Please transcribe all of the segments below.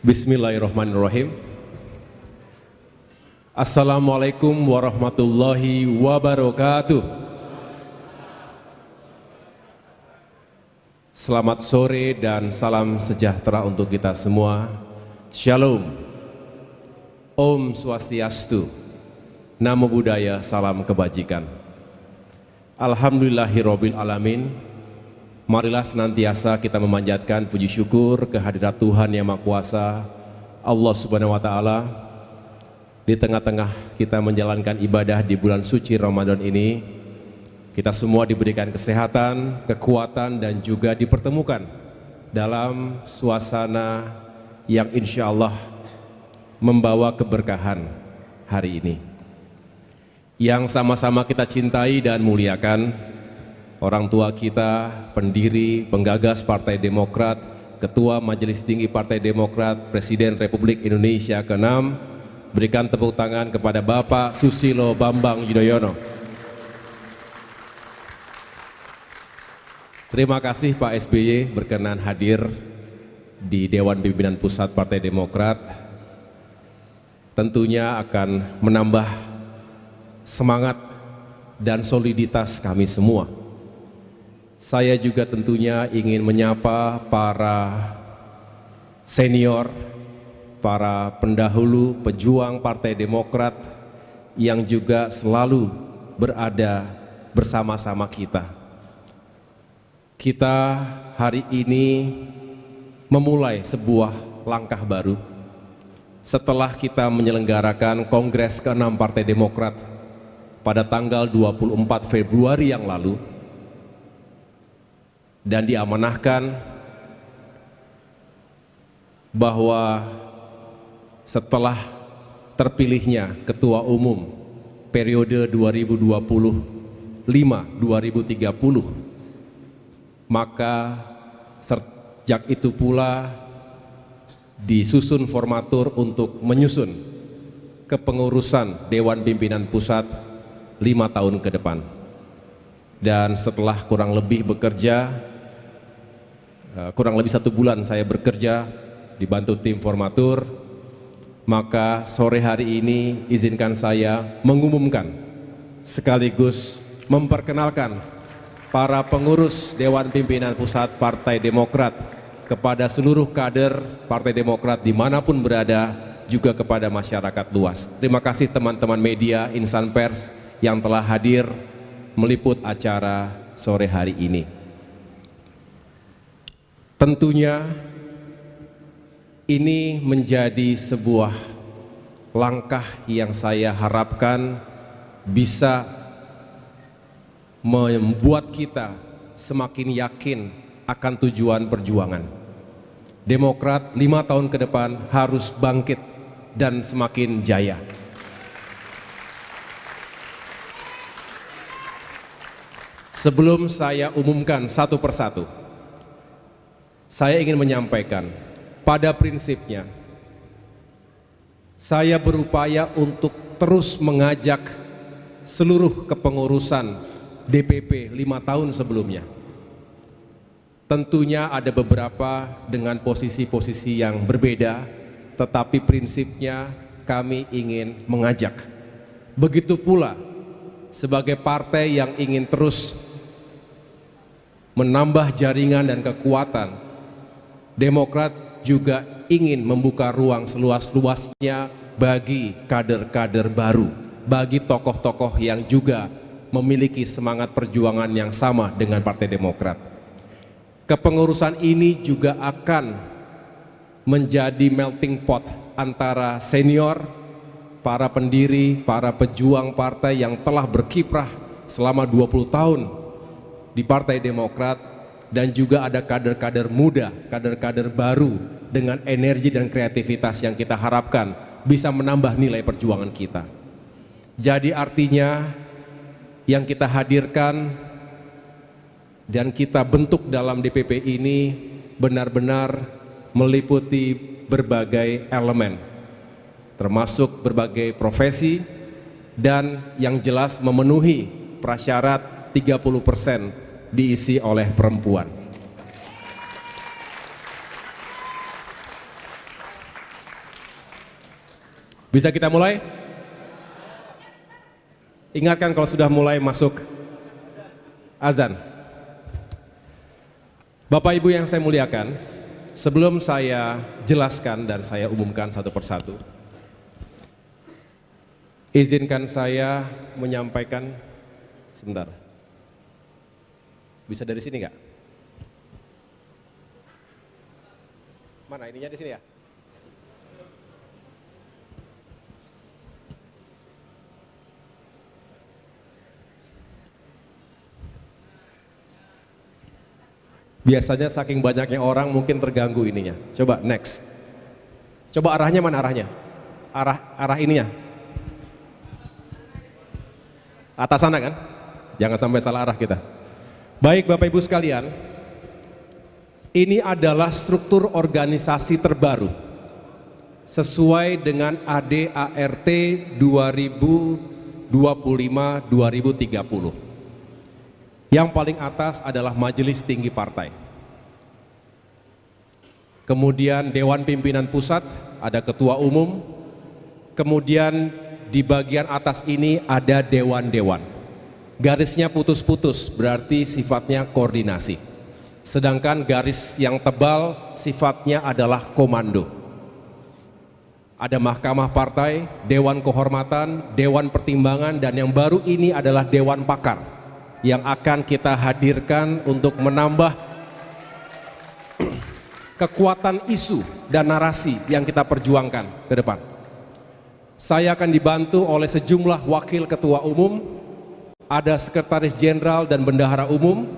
Bismillahirrahmanirrahim. Assalamualaikum warahmatullahi wabarakatuh. Selamat sore dan salam sejahtera untuk kita semua. Shalom. Om Swastiastu. Namo Buddhaya, salam kebajikan. Alhamdulillahirabbil alamin. Marilah senantiasa kita memanjatkan puji syukur kehadirat Tuhan Yang Maha Kuasa, Allah Subhanahu wa Ta'ala. Di tengah-tengah kita menjalankan ibadah di bulan suci Ramadan ini, kita semua diberikan kesehatan, kekuatan, dan juga dipertemukan dalam suasana yang insya Allah membawa keberkahan hari ini. Yang sama-sama kita cintai dan muliakan, orang tua kita, pendiri, penggagas Partai Demokrat, Ketua Majelis Tinggi Partai Demokrat, Presiden Republik Indonesia ke-6, berikan tepuk tangan kepada Bapak Susilo Bambang Yudhoyono. Terima kasih Pak SBY berkenan hadir di Dewan Pimpinan Pusat Partai Demokrat. Tentunya akan menambah semangat dan soliditas kami semua. Saya juga tentunya ingin menyapa para senior, para pendahulu pejuang Partai Demokrat yang juga selalu berada bersama-sama kita. Kita hari ini memulai sebuah langkah baru setelah kita menyelenggarakan Kongres ke-6 Partai Demokrat pada tanggal 24 Februari yang lalu, dan diamanahkan bahwa setelah terpilihnya Ketua Umum periode 2025-2030, maka sejak itu pula disusun formatur untuk menyusun kepengurusan Dewan Pimpinan Pusat 5 tahun ke depan. Dan setelah kurang lebih 1 bulan saya bekerja dibantu tim formatur, maka sore hari ini izinkan saya mengumumkan sekaligus memperkenalkan para pengurus Dewan Pimpinan Pusat Partai Demokrat kepada seluruh kader Partai Demokrat dimanapun berada, juga kepada masyarakat luas. Terima kasih teman-teman media, insan pers yang telah hadir meliput acara sore hari ini. Tentunya ini menjadi sebuah langkah yang saya harapkan bisa membuat kita semakin yakin akan tujuan perjuangan. Demokrat 5 tahun ke depan harus bangkit dan semakin jaya. Sebelum saya umumkan satu persatu, saya ingin menyampaikan, pada prinsipnya, saya berupaya untuk terus mengajak seluruh kepengurusan DPP 5 tahun sebelumnya. Tentunya ada beberapa dengan posisi-posisi yang berbeda, tetapi prinsipnya kami ingin mengajak. Begitu pula sebagai partai yang ingin terus menambah jaringan dan kekuatan, Demokrat juga ingin membuka ruang seluas-luasnya bagi kader-kader baru, bagi tokoh-tokoh yang juga memiliki semangat perjuangan yang sama dengan Partai Demokrat. Kepengurusan ini juga akan menjadi melting pot antara senior, para pendiri, para pejuang partai yang telah berkiprah selama 20 tahun di Partai Demokrat, dan juga ada kader-kader muda, kader-kader baru dengan energi dan kreativitas yang kita harapkan bisa menambah nilai perjuangan kita. Jadi artinya yang kita hadirkan dan kita bentuk dalam DPP ini benar-benar meliputi berbagai elemen, termasuk berbagai profesi, dan yang jelas memenuhi prasyarat 30% diisi oleh perempuan. Bisa kita mulai? Ingatkan kalau sudah mulai masuk azan. Bapak Ibu yang saya muliakan, sebelum saya jelaskan dan saya umumkan satu persatu, izinkan saya menyampaikan sebentar. Bisa dari sini nggak? Mana ininya di sini ya? Biasanya saking banyaknya orang mungkin terganggu ininya. Coba next. Coba arahnya mana arahnya? Arah ininya. Atas sana kan? Jangan sampai salah arah kita. Baik Bapak Ibu sekalian, ini adalah struktur organisasi terbaru sesuai dengan ADART 2025-2030. Yang paling atas adalah Majelis Tinggi Partai. Kemudian Dewan Pimpinan Pusat, ada Ketua Umum. Kemudian di bagian atas ini ada dewan-dewan. Garisnya putus-putus, berarti sifatnya koordinasi. Sedangkan garis yang tebal sifatnya adalah komando. Ada Mahkamah Partai, Dewan Kehormatan, Dewan Pertimbangan, dan yang baru ini adalah Dewan Pakar yang akan kita hadirkan untuk menambah kekuatan isu dan narasi yang kita perjuangkan ke depan. Saya akan dibantu oleh sejumlah wakil ketua umum, ada sekretaris jenderal dan bendahara umum,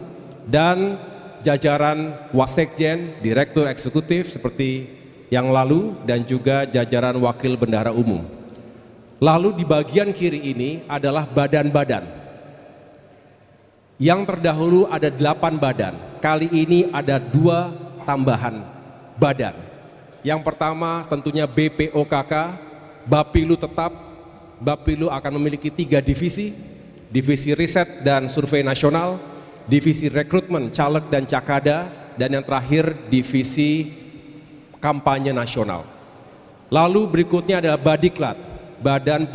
dan jajaran wasekjen, direktur eksekutif seperti yang lalu, dan juga jajaran wakil bendahara umum. Lalu di bagian kiri ini adalah badan-badan. Yang terdahulu ada 8 badan, kali ini ada 2 tambahan badan. Yang pertama tentunya BPOKK, Bapilu tetap. Bapilu akan memiliki 3 divisi, divisi riset dan survei nasional, divisi rekrutmen caleg dan cakada, dan yang terakhir divisi kampanye nasional. Lalu berikutnya adalah Badiklat, Badan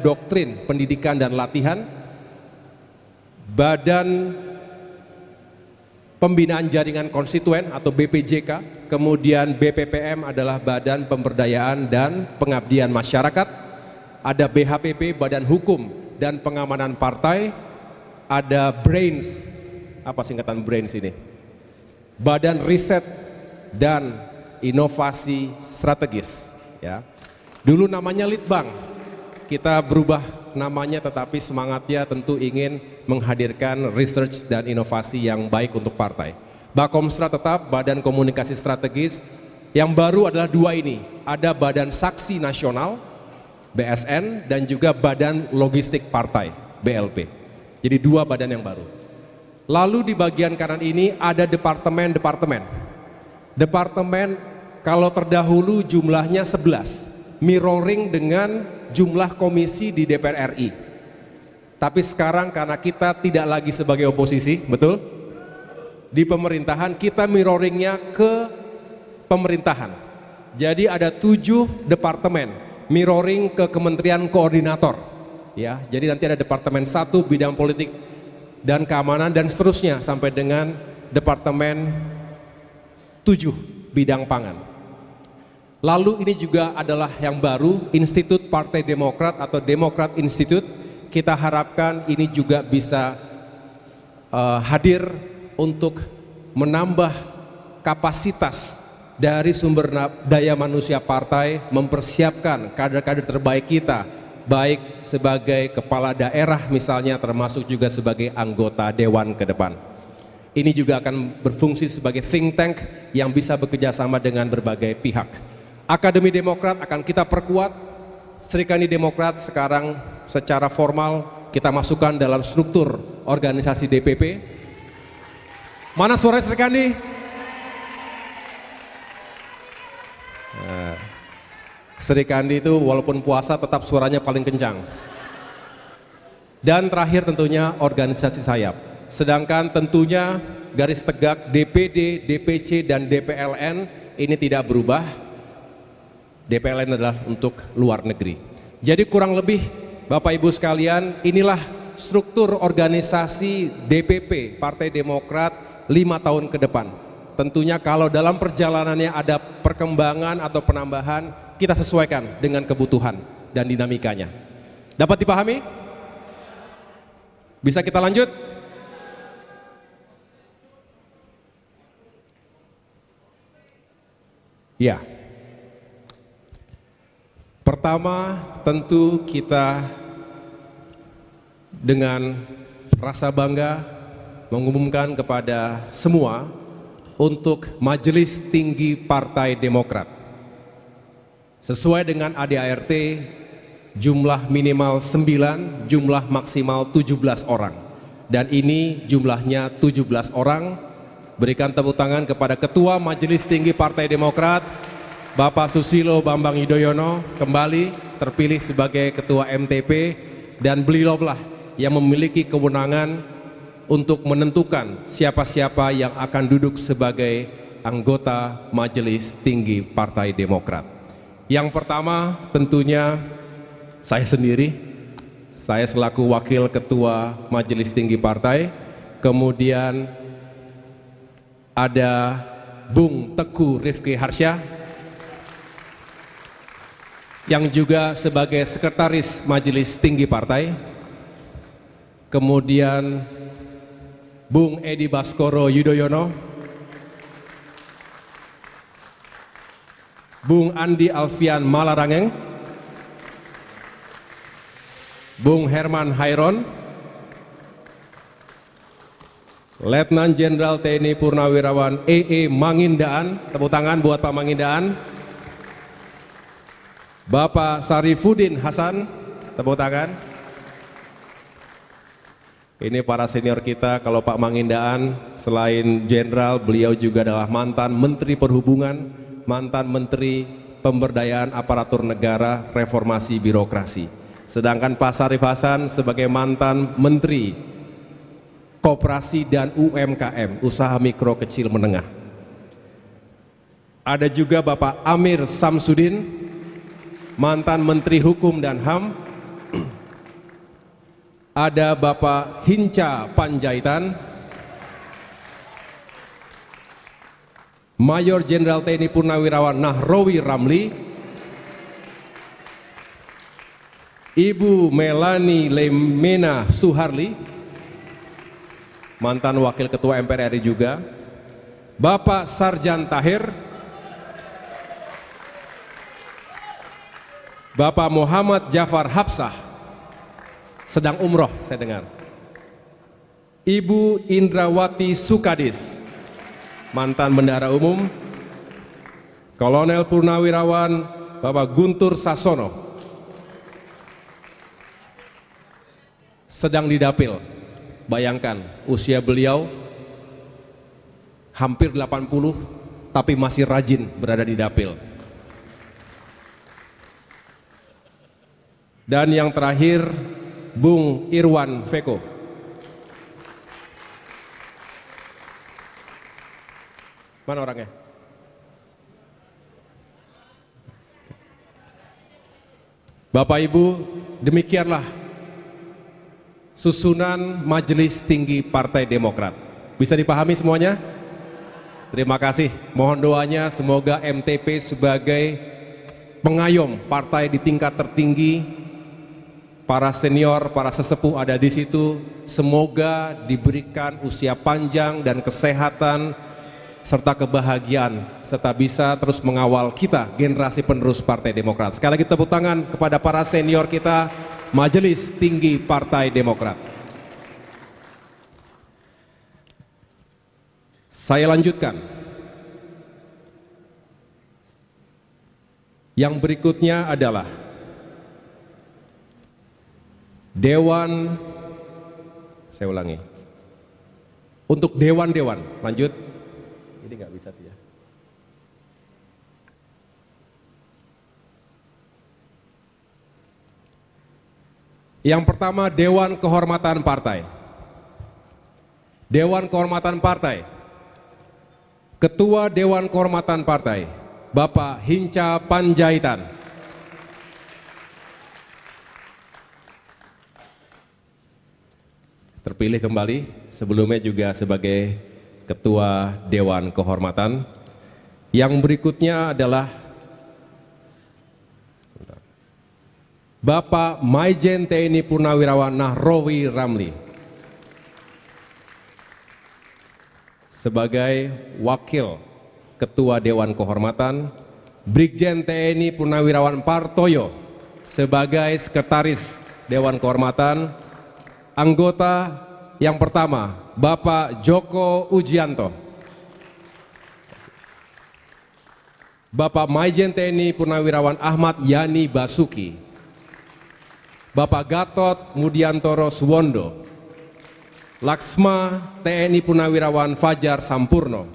Doktrin Pendidikan dan Latihan, Badan Pembinaan Jaringan Konstituen atau BPJK, kemudian BPPM adalah Badan Pemberdayaan dan Pengabdian Masyarakat, ada BHPP, Badan Hukum dan Pengamanan Partai, ada BRAINS, apa singkatan BRAINS ini? Badan Riset dan Inovasi Strategis. Ya. Dulu namanya Litbang, kita berubah namanya, tetapi semangatnya tentu ingin menghadirkan research dan inovasi yang baik untuk partai. Bakomstra tetap, Badan Komunikasi Strategis. Yang baru adalah 2 ini, ada Badan Saksi Nasional BSN dan juga Badan Logistik Partai BLP. Jadi 2 badan yang baru. Lalu di bagian kanan ini ada departemen-departemen. Departemen kalau terdahulu jumlahnya 11, mirroring dengan jumlah komisi di DPR RI. Tapi sekarang karena kita tidak lagi sebagai oposisi, betul? Di pemerintahan kita mirroringnya ke pemerintahan. Jadi ada 7 departemen, mirroring ke Kementerian Koordinator. Ya, jadi nanti ada Departemen 1 bidang politik dan keamanan dan seterusnya sampai dengan Departemen 7 bidang pangan. Lalu ini juga adalah yang baru, Institut Partai Demokrat atau Demokrat Institute. Kita harapkan ini juga bisa hadir untuk menambah kapasitas dari sumber daya manusia partai, mempersiapkan kader-kader terbaik kita, baik sebagai kepala daerah misalnya, termasuk juga sebagai anggota dewan ke depan. Ini juga akan berfungsi sebagai think tank yang bisa bekerja sama dengan berbagai pihak. Akademi Demokrat akan kita perkuat. Serikandi Demokrat sekarang secara formal kita masukkan dalam struktur organisasi DPP. Mana suara Serikandi? Nah, Serikandi itu walaupun puasa tetap suaranya paling kencang. Dan terakhir tentunya organisasi sayap. Sedangkan tentunya garis tegak DPD, DPC, dan DPLN ini tidak berubah. DPLN adalah untuk luar negeri. Jadi kurang lebih Bapak Ibu sekalian, inilah struktur organisasi DPP Partai Demokrat 5 tahun ke depan. Tentunya kalau dalam perjalanannya ada perkembangan atau penambahan, kita sesuaikan dengan kebutuhan dan dinamikanya. Dapat dipahami? Bisa kita lanjut? Ya. Pertama, tentu kita dengan rasa bangga mengumumkan kepada semua untuk Majelis Tinggi Partai Demokrat. Sesuai dengan ADART, jumlah minimal 9, jumlah maksimal 17 orang. Dan ini jumlahnya 17 orang. Berikan tepuk tangan kepada Ketua Majelis Tinggi Partai Demokrat, Bapak Susilo Bambang Yudhoyono, kembali terpilih sebagai Ketua MTP, dan beliaulah yang memiliki kewenangan untuk menentukan siapa-siapa yang akan duduk sebagai anggota Majelis Tinggi Partai Demokrat. Yang pertama tentunya saya sendiri, saya selaku Wakil Ketua Majelis Tinggi Partai, kemudian ada Bung Teguh Rifki Harsha, yang juga sebagai Sekretaris Majelis Tinggi Partai, kemudian Bung Edi Baskoro Yudhoyono, Bung Andi Alfian Malarangeng, Bung Herman Hairon, Letnan Jenderal TNI Purnawirawan EE Mangindaan, tepuk tangan buat Pak Mangindaan, Bapak Sarifudin Hasan, tepuk tangan. Ini para senior kita. Kalau Pak Mangindaan selain jenderal, beliau juga adalah mantan Menteri Perhubungan, mantan Menteri Pemberdayaan Aparatur Negara, Reformasi Birokrasi. Sedangkan Pak Sarif Hasan sebagai mantan Menteri Koperasi dan UMKM, Usaha Mikro Kecil Menengah. Ada juga Bapak Amir Samsudin, mantan Menteri Hukum dan HAM. Ada Bapak Hinca Panjaitan, Mayor Jenderal TNI Purnawirawan Nahrawi Ramli, Ibu Melani Lemena Suharli, mantan Wakil Ketua MPR RI juga, Bapak Sarjan Tahir, Bapak Muhammad Jafar Hapsah, sedang umroh saya dengar, Ibu Indrawati Sukadis, mantan Bendahara Umum, Kolonel Purnawirawan Bapak Guntur Sasono, sedang didapil. Bayangkan usia beliau hampir 80 tapi masih rajin berada di dapil. Dan yang terakhir Bung Irwan Veko. Mana orangnya? Bapak Ibu, demikianlah susunan Majelis Tinggi Partai Demokrat. Bisa dipahami semuanya? Terima kasih. Mohon doanya semoga MTP sebagai pengayom partai di tingkat tertinggi, para senior, para sesepuh ada di situ, semoga diberikan usia panjang dan kesehatan serta kebahagiaan, serta bisa terus mengawal kita, generasi penerus Partai Demokrat. Sekali lagi tepuk tangan kepada para senior kita, Majelis Tinggi Partai Demokrat. Saya lanjutkan. Yang berikutnya adalah Dewan, saya ulangi, untuk dewan-dewan, lanjut, ini nggak bisa sih ya. Yang pertama, Dewan Kehormatan Partai. Dewan Kehormatan Partai. Ketua Dewan Kehormatan Partai, Bapak Hinca Panjaitan. Terpilih kembali, sebelumnya juga sebagai Ketua Dewan Kehormatan. Yang berikutnya adalah Bapak Maijen TNI Purnawirawan Nahrawi Ramli. Sebagai Wakil Ketua Dewan Kehormatan, Brigjen TNI Purnawirawan Partoyo sebagai Sekretaris Dewan Kehormatan. Anggota yang pertama, Bapak Joko Ujianto. Bapak Maijen TNI Purnawirawan Ahmad Yani Basuki. Bapak Gatot Mudiantoro Suwondo. Laksma TNI Purnawirawan Fajar Sampurno.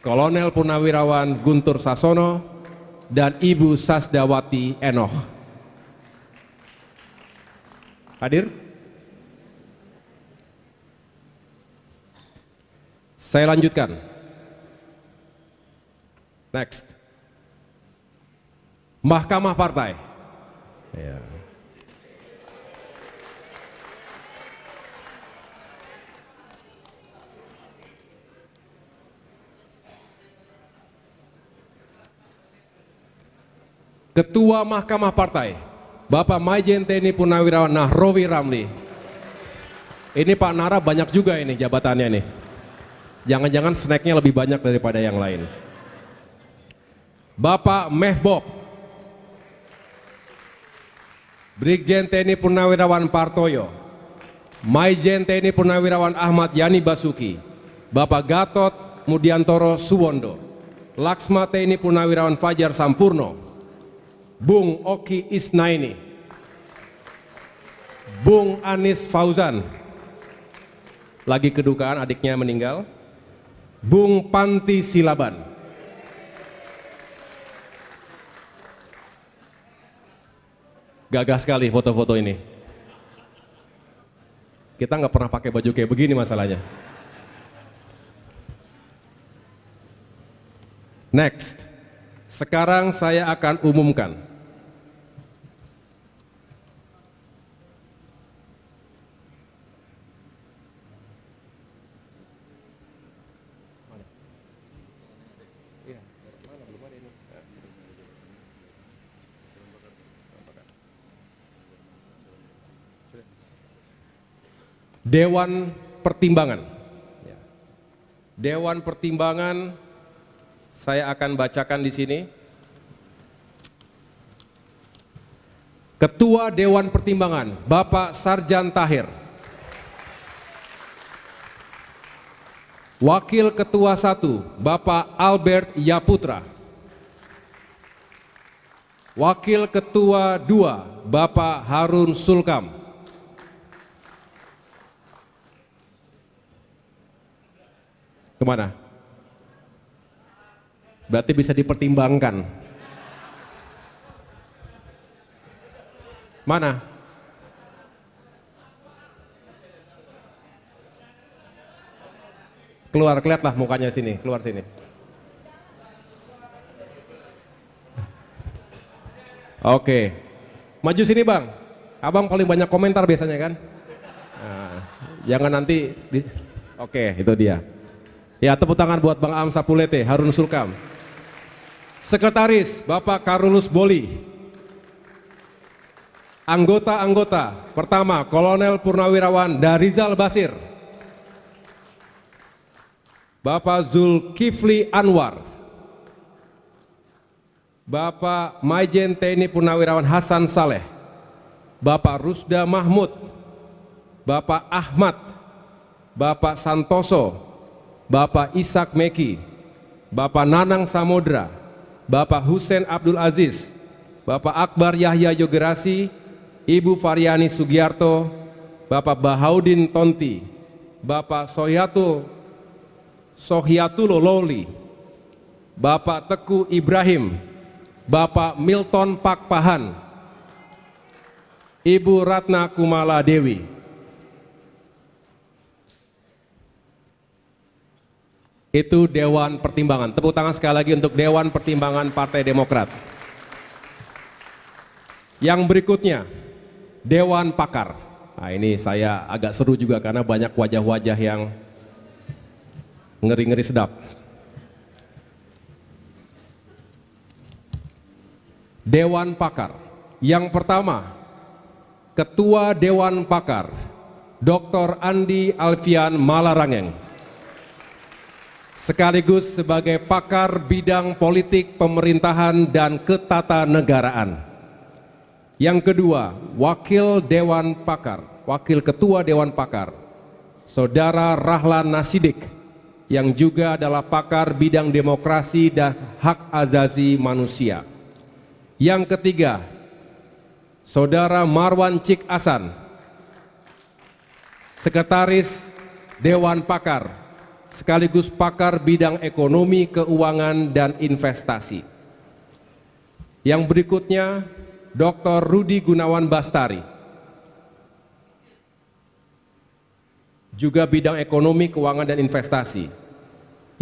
Kolonel Purnawirawan Guntur Sasono dan Ibu Sasdawati Enoh. Hadir? Saya lanjutkan. Next. Mahkamah Partai. Ya. Ketua Mahkamah Partai, Bapak Maijen TNI Purnawirawan Nahrawi Ramli. Ini Pak Nara banyak juga ini jabatannya nih. Jangan-jangan snacknya lebih banyak daripada yang lain. Bapak Mehbob, Brigjen TNI Purnawirawan Partoyo, Maijen TNI Purnawirawan Ahmad Yani Basuki, Bapak Gatot Mudiantoro Suwondo, Laksma TNI Purnawirawan Fajar Sampurno, Bung Oki Isnaini, Bung Anis Fauzan, lagi kedukaan adiknya meninggal, Bung Panti Silaban. Gagah sekali foto-foto ini. Kita nggak pernah pakai baju kayak begini masalahnya. Next, sekarang saya akan umumkan Dewan Pertimbangan. Dewan Pertimbangan saya akan bacakan di sini. Ketua Dewan Pertimbangan, Bapak Sarjan Tahir. Wakil Ketua 1, Bapak Albert Yaputra. Wakil Ketua 2, Bapak Harun Sulkam. Kemana? Berarti bisa dipertimbangkan. Mana? Keluar, lihatlah mukanya sini, keluar sini. Oke, maju sini bang. Abang paling banyak komentar biasanya kan? Nah, jangan nanti. Oke, itu dia. Ya, tepuk tangan buat Bang Am Sapulete, Harun Sulkam. Sekretaris, Bapak Karulus Boli. Anggota-anggota, pertama Kolonel Purnawirawan Darizal Basir. Bapak Zulkifli Anwar. Bapak Maijen TNI Purnawirawan Hasan Saleh. Bapak Rusda Mahmud. Bapak Ahmad. Bapak Santoso. Bapak Ishak Meki, Bapak Nanang Samodra, Bapak Hussein Abdul Aziz, Bapak Akbar Yahya Yogerasi, Ibu Variani Sugiarto, Bapak Bahaudin Tonti, Bapak Sohiatulo Loli, Bapak Teku Ibrahim, Bapak Milton Pakpahan, Ibu Ratna Kumala Dewi. Itu Dewan Pertimbangan. Tepuk tangan sekali lagi untuk Dewan Pertimbangan Partai Demokrat. Yang berikutnya, Dewan Pakar. Nah, ini saya agak seru juga karena banyak wajah-wajah yang ngeri-ngeri sedap. Dewan Pakar. Yang pertama, Ketua Dewan Pakar, Dr. Andi Alfian Malarangeng, sekaligus sebagai pakar bidang politik pemerintahan dan ketatanegaraan. Yang kedua, Wakil Dewan Pakar, Wakil Ketua Dewan Pakar, Saudara Rahlan Nasidik, yang juga adalah pakar bidang demokrasi dan hak asasi manusia. Yang ketiga, Saudara Marwan Cik Asan, Sekretaris Dewan Pakar, sekaligus pakar bidang ekonomi, keuangan, dan investasi. Yang berikutnya, Dr. Rudi Gunawan Bastari, juga bidang ekonomi, keuangan, dan investasi.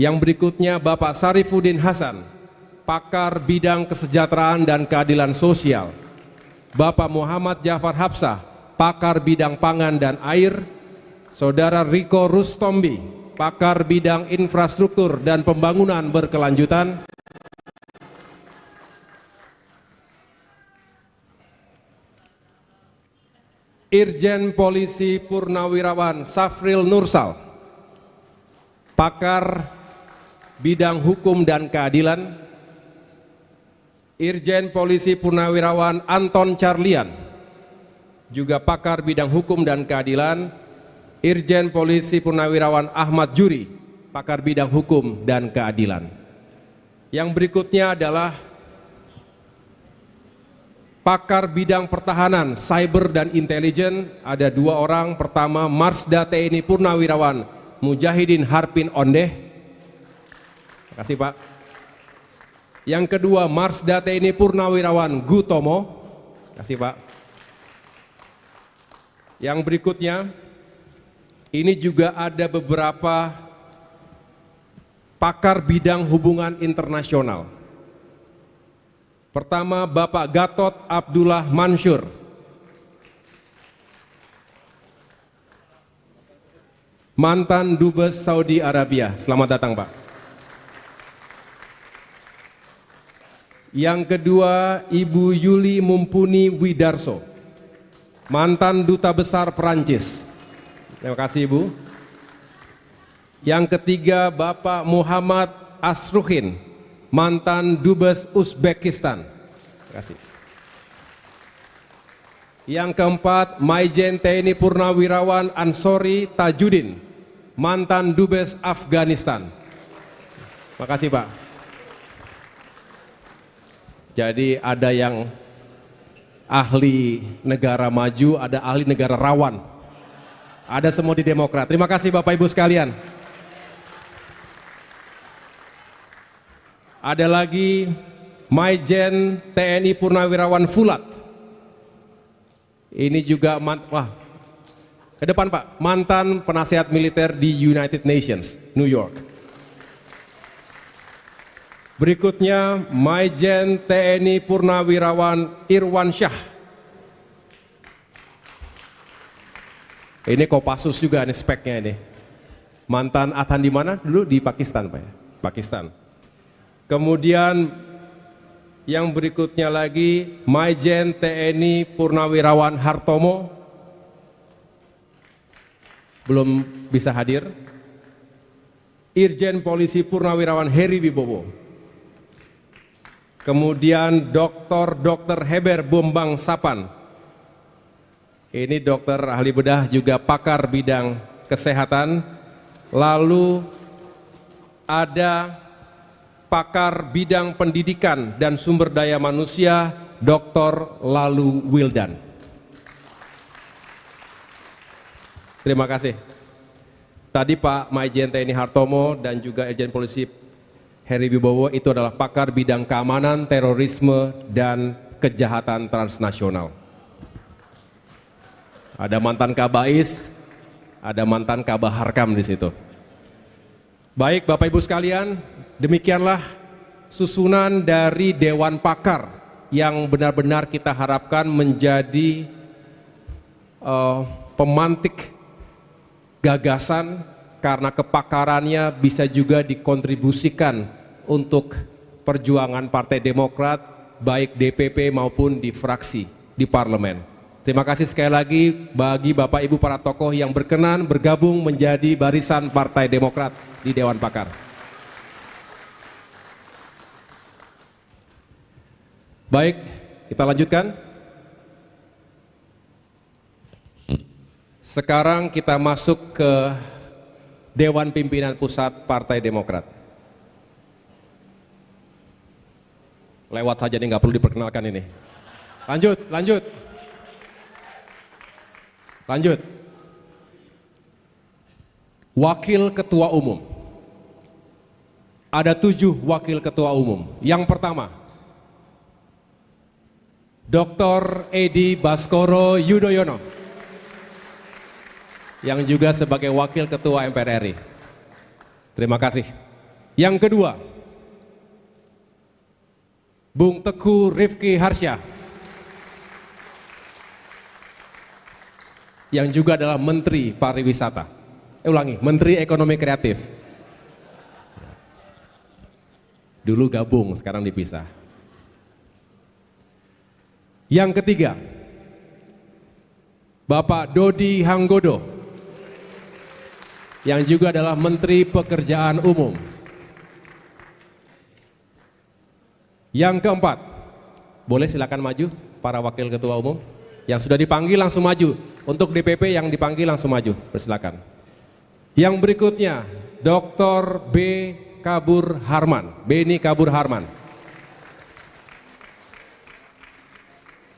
Yang berikutnya, Bapak Sarifuddin Hasan, pakar bidang kesejahteraan dan keadilan sosial. Bapak Muhammad Jafar Hapsah, pakar bidang pangan dan air. Saudara Riko Rustombi, pakar bidang infrastruktur dan pembangunan berkelanjutan. Irjen Polisi Purnawirawan Safril Nursal, pakar bidang hukum dan keadilan. Irjen Polisi Purnawirawan Anton Carlian, juga pakar bidang hukum dan keadilan. Irjen Polisi Purnawirawan Ahmad Juri, pakar bidang hukum dan keadilan. Yang berikutnya adalah pakar bidang pertahanan, cyber dan intelijen. Ada 2 orang. Pertama, Marsda TNI Purnawirawan Mujahidin Harpin Ondeh. Terima kasih, Pak. Yang kedua, Marsda TNI Purnawirawan Gutomo. Terima kasih, Pak. Yang berikutnya, ini juga ada beberapa pakar bidang hubungan internasional. Pertama, Bapak Gatot Abdullah Mansur, mantan Dubes Saudi Arabia. Selamat datang, Pak. Yang kedua, Ibu Yuli Mumpuni Widarso, mantan Duta Besar Perancis. Terima kasih, Ibu. Yang ketiga, Bapak Muhammad Asruhin, mantan Dubes Uzbekistan. Terima kasih. Yang keempat, Maijen TNI Purnawirawan Ansori Tajudin, mantan Dubes Afghanistan. Terima kasih, Pak. Jadi ada yang ahli negara maju, ada ahli negara rawan. Ada semua di Demokrat. Terima kasih Bapak Ibu sekalian. Ada lagi Maijen TNI Purnawirawan Fulat. Ini juga ke depan Pak, mantan penasihat militer di United Nations, New York. Berikutnya Maijen TNI Purnawirawan Irwan Syah. Ini Kopassus juga nih speknya ini. Mantan Adhan di mana dulu? Di Pakistan, Pak ya? Pakistan. Kemudian yang berikutnya lagi Maijen TNI Purnawirawan Hartomo, belum bisa hadir. Irjen Polisi Purnawirawan Heri Wibowo. Kemudian Dr. Heber Bombang Sapan. Ini dokter ahli bedah, juga pakar bidang kesehatan. Lalu ada pakar bidang pendidikan dan sumber daya manusia, Dr. Lalu Wildan. Terima kasih. Tadi Pak Maijen TNI Hartomo dan juga Irjen Polisi Heri Wibowo itu adalah pakar bidang keamanan, terorisme, dan kejahatan transnasional. Ada mantan Kabais, ada mantan Kabah Harkam di situ. Baik Bapak Ibu sekalian, demikianlah susunan dari Dewan Pakar yang benar-benar kita harapkan menjadi pemantik gagasan, karena kepakarannya bisa juga dikontribusikan untuk perjuangan Partai Demokrat baik DPP maupun di fraksi di parlemen. Terima kasih sekali lagi bagi Bapak Ibu para tokoh yang berkenan bergabung menjadi barisan Partai Demokrat di Dewan Pakar. Baik, kita lanjutkan. Sekarang kita masuk ke Dewan Pimpinan Pusat Partai Demokrat. Lewat saja nih, nggak perlu diperkenalkan ini. Lanjut. Wakil Ketua Umum. Ada 7 Wakil Ketua Umum. Yang pertama, Dr. Edi Baskoro Yudhoyono, yang juga sebagai Wakil Ketua MPR RI. Terima kasih. Yang kedua, Bung Teguh Rifki Harsha, yang juga adalah Menteri Pariwisata. Menteri Ekonomi Kreatif. Dulu gabung, sekarang dipisah. Yang ketiga, Bapak Dodi Hanggodo, yang juga adalah Menteri Pekerjaan Umum. Yang keempat, boleh silakan maju para Wakil Ketua Umum. Yang sudah dipanggil langsung maju. Untuk DPP yang dipanggil langsung maju, persilakan. Yang berikutnya, Dr. Beni Kabur Harman.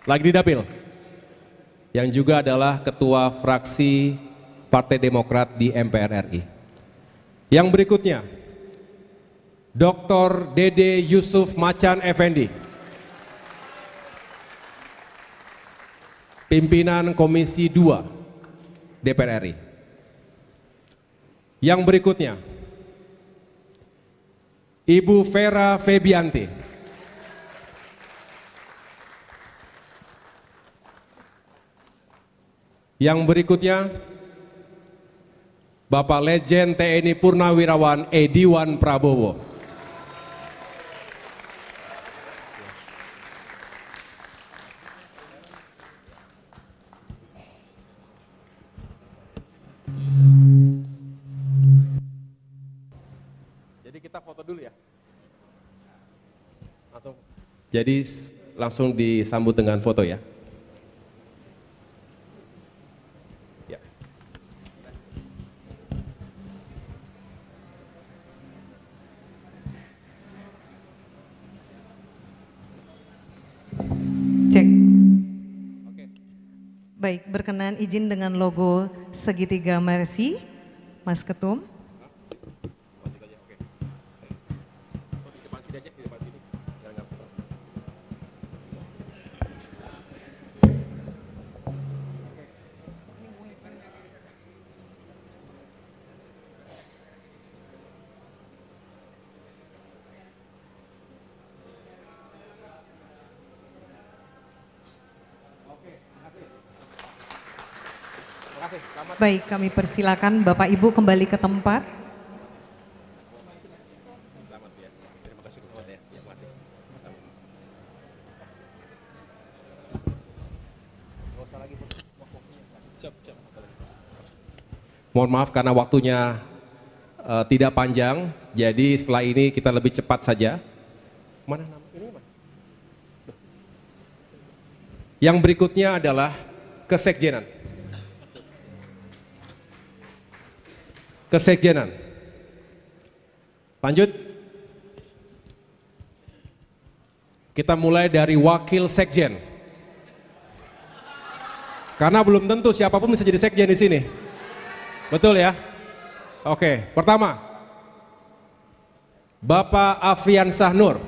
Lagi di dapil. Yang juga adalah Ketua Fraksi Partai Demokrat di MPR RI. Yang berikutnya, Dr. Dede Yusuf Macan Effendi, pimpinan Komisi 2 DPR RI. Yang berikutnya, Ibu Vera Febianti, yang berikutnya, Bapak Legend TNI Purnawirawan Ediwan Prabowo. Jadi kita foto dulu ya. Langsung disambut dengan foto ya. Cek. Baik, berkenan izin dengan logo segitiga Mercy, Mas Ketum. Baik, kami persilakan Bapak Ibu kembali ke tempat. Mohon maaf karena waktunya tidak panjang, jadi setelah ini kita lebih cepat saja. Mana nama ini? Yang berikutnya adalah kesekjenan. Kesekjenan. Lanjut. Kita mulai dari wakil sekjen. Karena belum tentu siapapun bisa jadi sekjen di sini. Betul ya? Oke, pertama. Bapak Afrian Sahnur,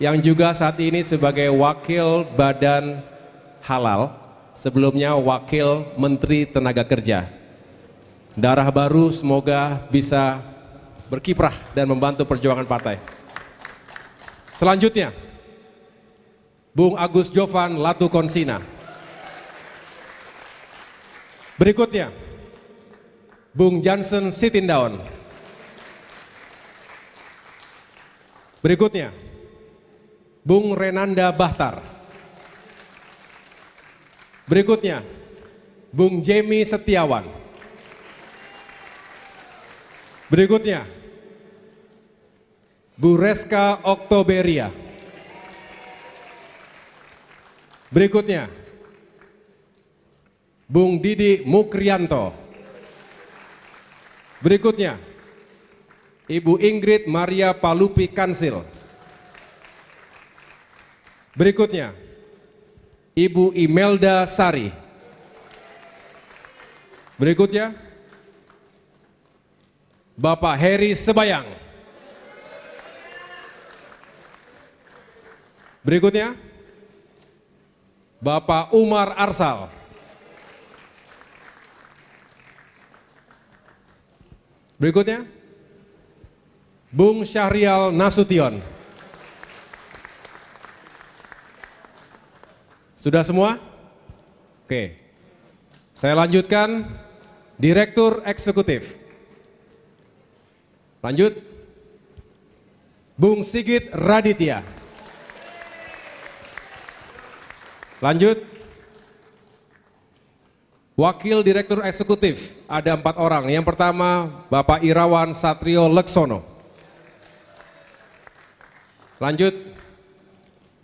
yang juga saat ini sebagai Wakil Badan Halal, sebelumnya Wakil Menteri Tenaga Kerja. Darah baru semoga bisa berkiprah dan membantu perjuangan partai. Selanjutnya, Bung Agus Jovan Latukonsina. Berikutnya, Bung Jansen Sitindaun. Berikutnya, Bung Renanda Bahtar. Berikutnya, Bung Jemi Setiawan. Berikutnya, Bu Reska Oktoberia. Berikutnya, Bung Didi Mukrianto. Berikutnya, Ibu Ingrid Maria Palupi Kansil. Berikutnya, Ibu Imelda Sari. Berikutnya, Bapak Heri Sebayang. Berikutnya, Bapak Umar Arsal. Berikutnya, Bung Syahrial Nasution. Sudah semua? Oke. Saya lanjutkan, Direktur Eksekutif. Lanjut, Bung Sigit Raditya. Lanjut, Wakil Direktur Eksekutif, ada 4 orang. Yang pertama, Bapak Irawan Satrio Leksono. Lanjut,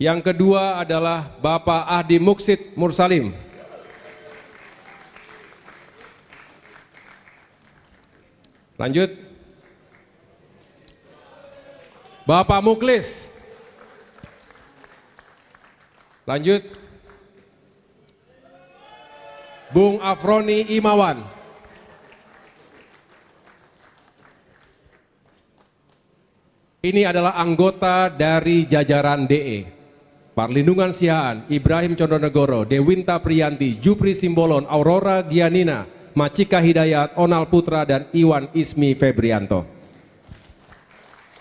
yang kedua adalah Bapak Ahdi Muksid Mursalim. Lanjut, Bapak Muklis. Lanjut, Bung Afroni Imawan. Ini adalah anggota dari jajaran DE. Perlindungan Sihaan, Ibrahim Condonegoro, Dewinta Priyanti, Jupri Simbolon, Aurora Gianina, Macika Hidayat, Onal Putra, dan Iwan Ismi Febrianto.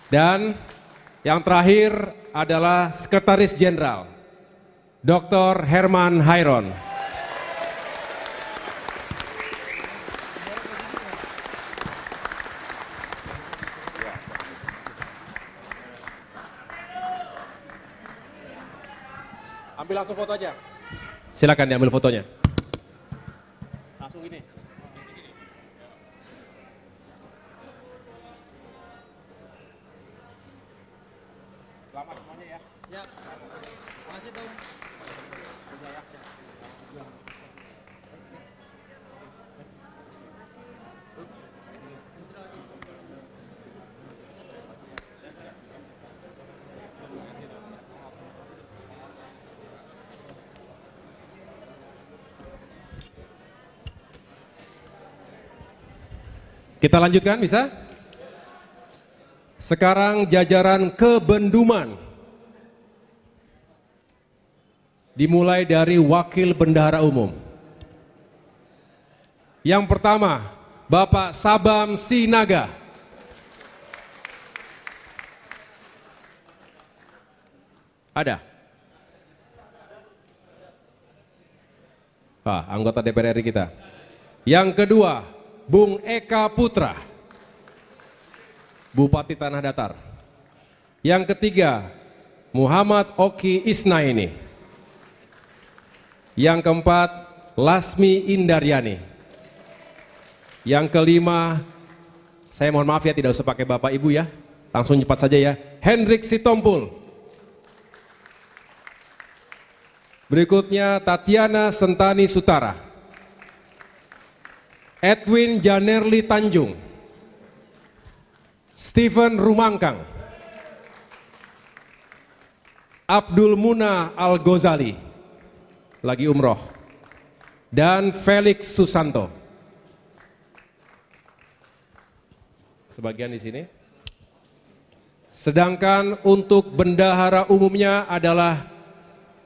Dan yang terakhir adalah Sekretaris Jenderal, Dr. Herman Hairon. Ambil langsung foto aja. Silakan diambil fotonya. Langsung ini. Selamat semuanya ya. Siap. Makasih, Bung. Kita lanjutkan, bisa? Sekarang jajaran kebenduman. Dimulai dari Wakil Bendahara Umum. Yang pertama, Bapak Sabam Sinaga. Ada? Anggota DPR RI kita. Yang kedua, Bung Eka Putra, Bupati Tanah Datar. Yang ketiga, Muhammad Oki Isnaini. Yang keempat, Lasmi Indaryani. Yang kelima, saya mohon maaf ya, tidak usah pakai Bapak Ibu ya, langsung cepat saja ya, Hendrik Sitompul. Berikutnya Tatiana Sentani Sutara, Edwin Janerli Tanjung, Stephen Rumangkang, Abdul Muna Al-Ghazali, lagi umroh, dan Felix Susanto. Sebagian di sini. Sedangkan untuk bendahara umumnya adalah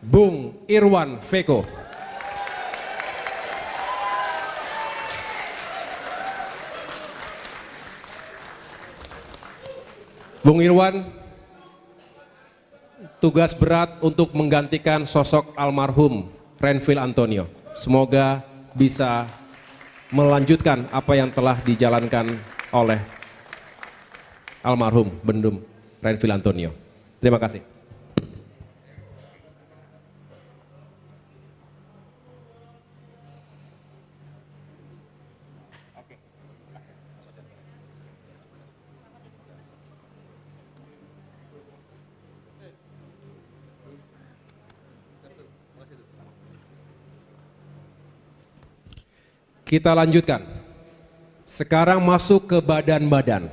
Bung Irwan Veko. Bung Irwan, tugas berat untuk menggantikan sosok almarhum Renvil Antonio. Semoga bisa melanjutkan apa yang telah dijalankan oleh almarhum Bendum Renvil Antonio. Terima kasih. Kita lanjutkan. Sekarang masuk ke badan-badan.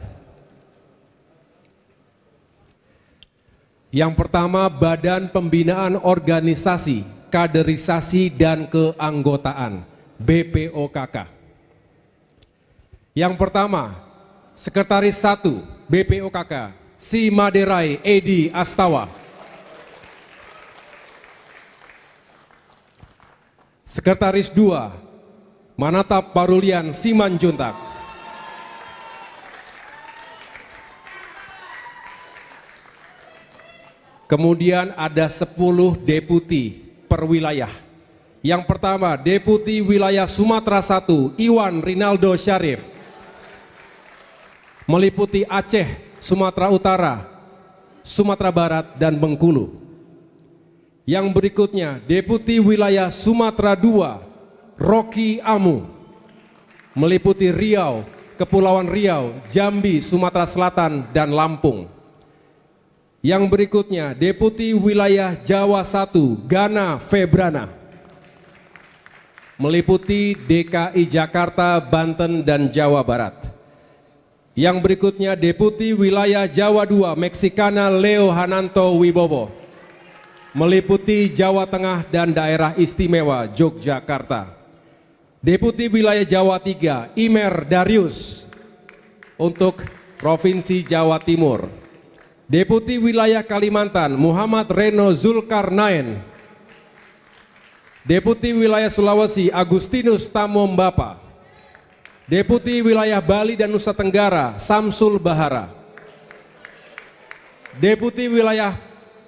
Yang pertama, Badan Pembinaan Organisasi, Kaderisasi dan Keanggotaan, BPOKK. Yang pertama, Sekretaris 1 BPOKK, Si Maderai Edi Astawa. Sekretaris 2, Manatap Barulian Simanjuntak. Kemudian ada 10 deputi per wilayah. Yang pertama, Deputi Wilayah Sumatera 1, Iwan Rinaldo Syarif. Meliputi Aceh, Sumatera Utara, Sumatera Barat, dan Bengkulu. Yang berikutnya, Deputi Wilayah Sumatera 2, Rocky Amu, meliputi Riau, Kepulauan Riau, Jambi, Sumatera Selatan, dan Lampung. Yang berikutnya, Deputi Wilayah Jawa 1, Gana Febrana, meliputi DKI Jakarta, Banten, dan Jawa Barat. Yang berikutnya, Deputi Wilayah Jawa 2, Meksikana Leo Hananto Wibowo, meliputi Jawa Tengah dan Daerah Istimewa Yogyakarta. Deputi Wilayah Jawa 3, Imer Darius untuk Provinsi Jawa Timur. Deputi Wilayah Kalimantan, Muhammad Reno Zulkarnain. Deputi Wilayah Sulawesi, Agustinus Tamombapa. Deputi Wilayah Bali dan Nusa Tenggara, Samsul Bahara. Deputi Wilayah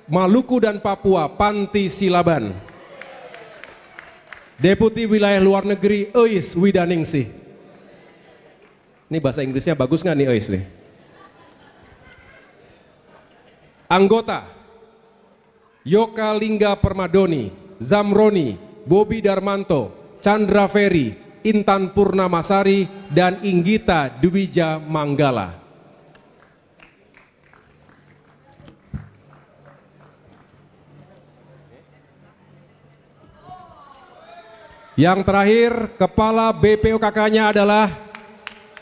Maluku dan Papua, Panti Silaban. Deputi Wilayah Luar Negeri, Eis Widaningsih. Ini bahasa Inggrisnya bagus nggak nih Eis nih? Anggota, Yoka Lingga Permadoni, Zamroni, Bobi Darmanto, Chandra Ferry, Intan Purnamasari, dan Inggita Dwija Manggala. Yang terakhir, Kepala BPOKK-nya adalah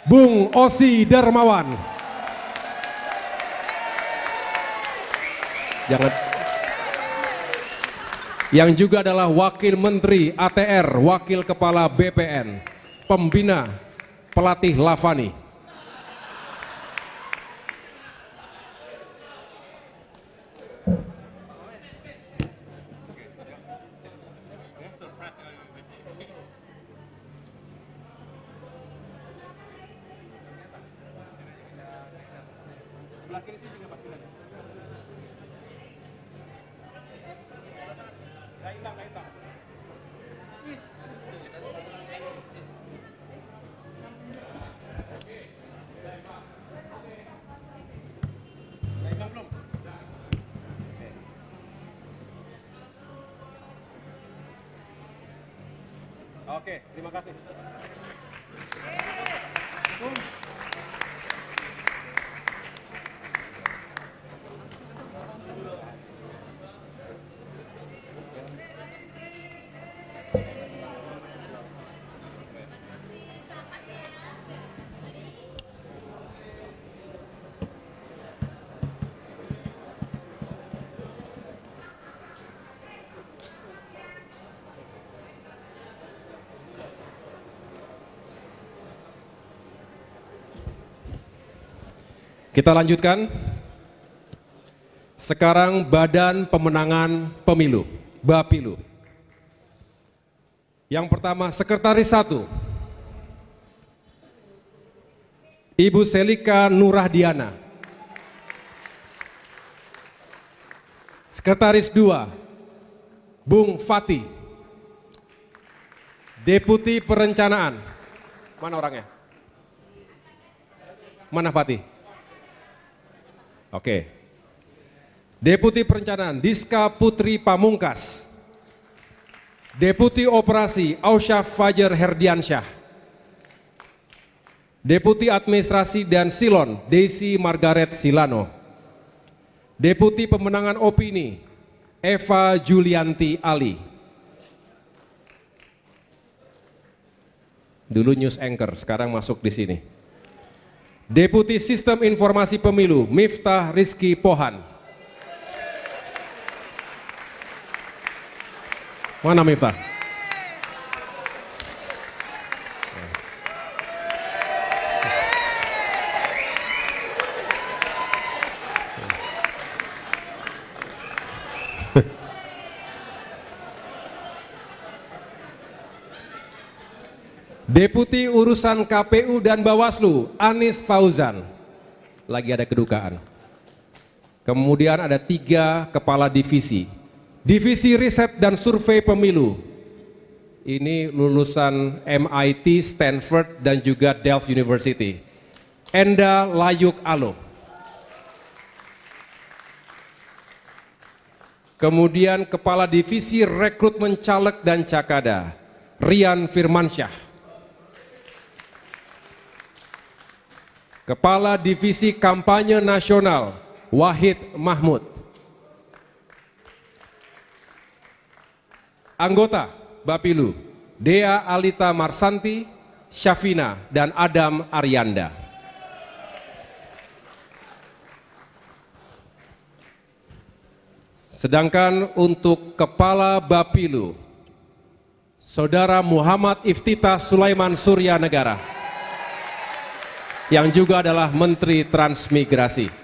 Bung Osi Darmawan. Yang juga adalah Wakil Menteri ATR, Wakil Kepala BPN, Pembina Pelatih Lavani. Oke, terima kasih. Kita lanjutkan. Sekarang Badan Pemenangan Pemilu, Bapilu. Yang pertama, Sekretaris 1, Ibu Selika Nurahdiana. Sekretaris 2, Bung Fati. Deputi Perencanaan, mana orangnya? Mana Fati? Oke. Deputi Perencanaan, Diska Putri Pamungkas. Deputi Operasi, Ausyaf Fajar Herdiansyah. Deputi Administrasi dan Silon, Desi Margaret Silano. Deputi Pemenangan Opini, Eva Julianti Ali. Dulu news anchor, sekarang masuk di sini. Deputi Sistem Informasi Pemilu, Miftah Rizky Pohan. Mana Miftah? Deputi Urusan KPU dan Bawaslu, Anis Fauzan. Lagi ada kedukaan. Kemudian ada 3 kepala divisi. Divisi Riset dan Survei Pemilu. Ini lulusan MIT, Stanford, dan juga Delft University. Enda Layuk Alo. Kemudian Kepala Divisi Rekrutmen Caleg dan Cakada, Rian Firmansyah. Kepala Divisi Kampanye Nasional, Wahid Mahmud. Anggota Bapilu, Dea Alita Marsanti, Syafina, dan Adam Aryanda. Sedangkan untuk Kepala Bapilu, Saudara Muhammad Iftitah Sulaiman Surya Negara, yang juga adalah Menteri Transmigrasi.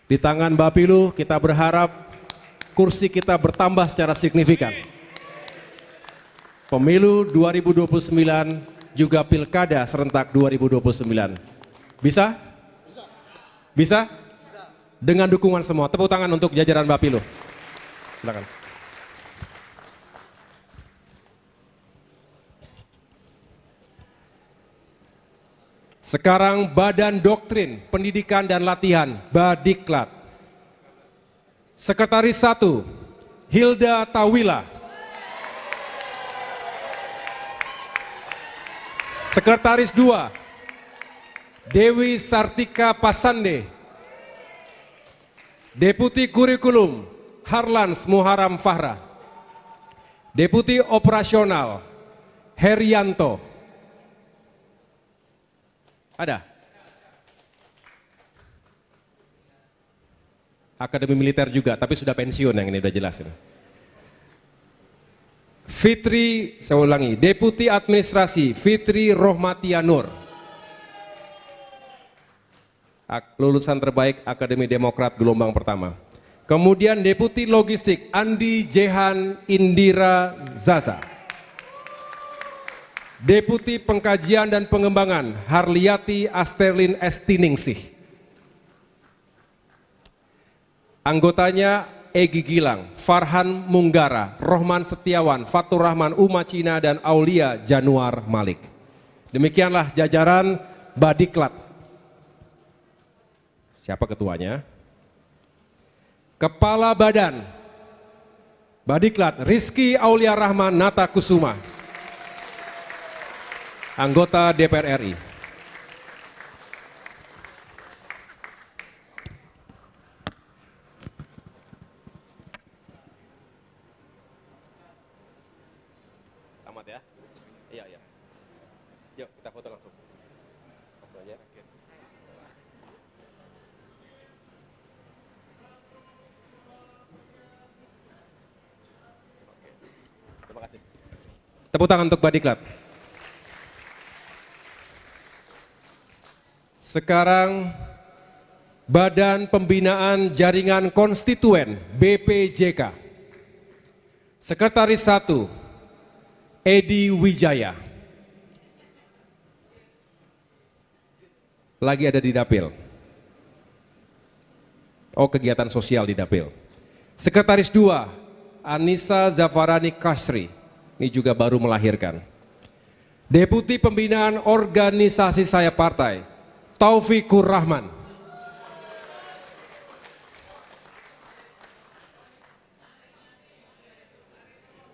Di tangan Bapilu kita berharap kursi kita bertambah secara signifikan. Pemilu 2029 juga Pilkada serentak 2029. Bisa? Bisa? Dengan dukungan semua. Tepuk tangan untuk jajaran Bapilu. Silakan. Sekarang Badan Doktrin, Pendidikan dan Latihan, Badiklat. Sekretaris 1, Hilda Tawila. Sekretaris 2, Dewi Sartika Pasande. Deputi Kurikulum, Harlans Muharam Fahra. Deputi Operasional, Herianto. Ada? Akademi Militer juga, tapi sudah pensiun yang ini udah jelas ini. Fitri, saya ulangi, Deputi Administrasi, Fitri Rohmatia Nur. Lulusan terbaik Akademi Demokrat gelombang pertama. Kemudian Deputi Logistik, Andi Jehan Indira Zaza. Deputi Pengkajian dan Pengembangan, Harliati Asterlin Estiningsih. Anggotanya Egi Gilang, Farhan Munggara, Rohman Setiawan, Fatur Rahman Umacina, dan Aulia Januar Malik. Demikianlah jajaran Badiklat. Siapa ketuanya? Kepala Badan Badiklat, Rizky Aulia Rahman Nata Kusuma. Anggota DPR RI. Tamat ya? Iya, iya. Yuk kita foto langsung. Langsung aja. Oke. Terima kasih. Tepuk tangan untuk Badiklat. Sekarang Badan Pembinaan Jaringan Konstituen BPJK. Sekretaris 1 Edi Wijaya. Lagi ada di Dapil. Oh, kegiatan sosial di Dapil. Sekretaris 2 Anissa Zafarani Kasri. Ini juga baru melahirkan. Deputi Pembinaan Organisasi Saya Partai Taufikur Rahman.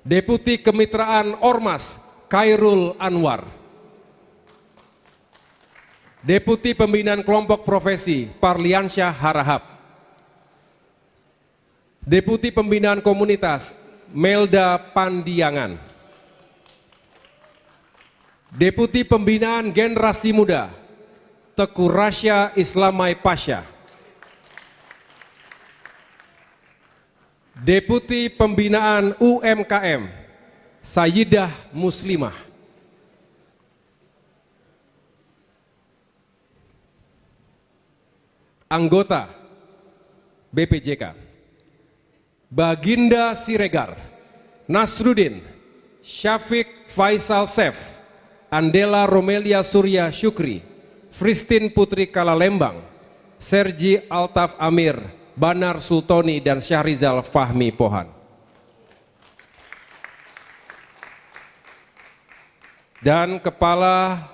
Deputi Kemitraan Ormas Khairul Anwar. Deputi Pembinaan Kelompok Profesi Parliansyah Harahap. Deputi Pembinaan Komunitas Melda Pandiangan. Deputi Pembinaan Generasi Muda Teku Rasya Islamai Pasha. Deputi Pembinaan UMKM Sayyidah Muslimah. Anggota BPJK Baginda Siregar, Nasruddin, Syafiq Faisal Sef, Andela Romelia Surya Syukri, Fristin Putri Kalalembang, Sergi Altaf Amir, Banar Sultoni, dan Syahrizal Fahmi Pohan. Dan Kepala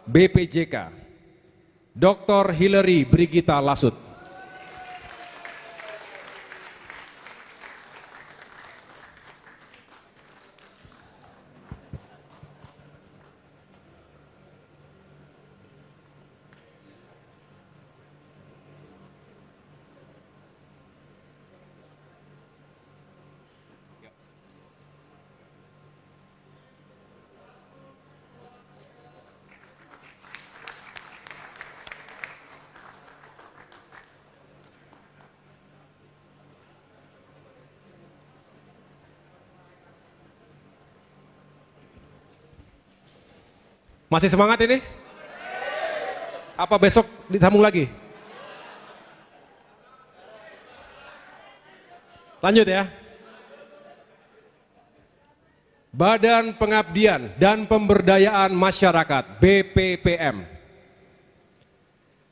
BPJK Dr. Hillary Brigita Lasut. Masih semangat ini? Apa besok disambung lagi? Lanjut ya. Badan Pengabdian dan Pemberdayaan Masyarakat BPPM.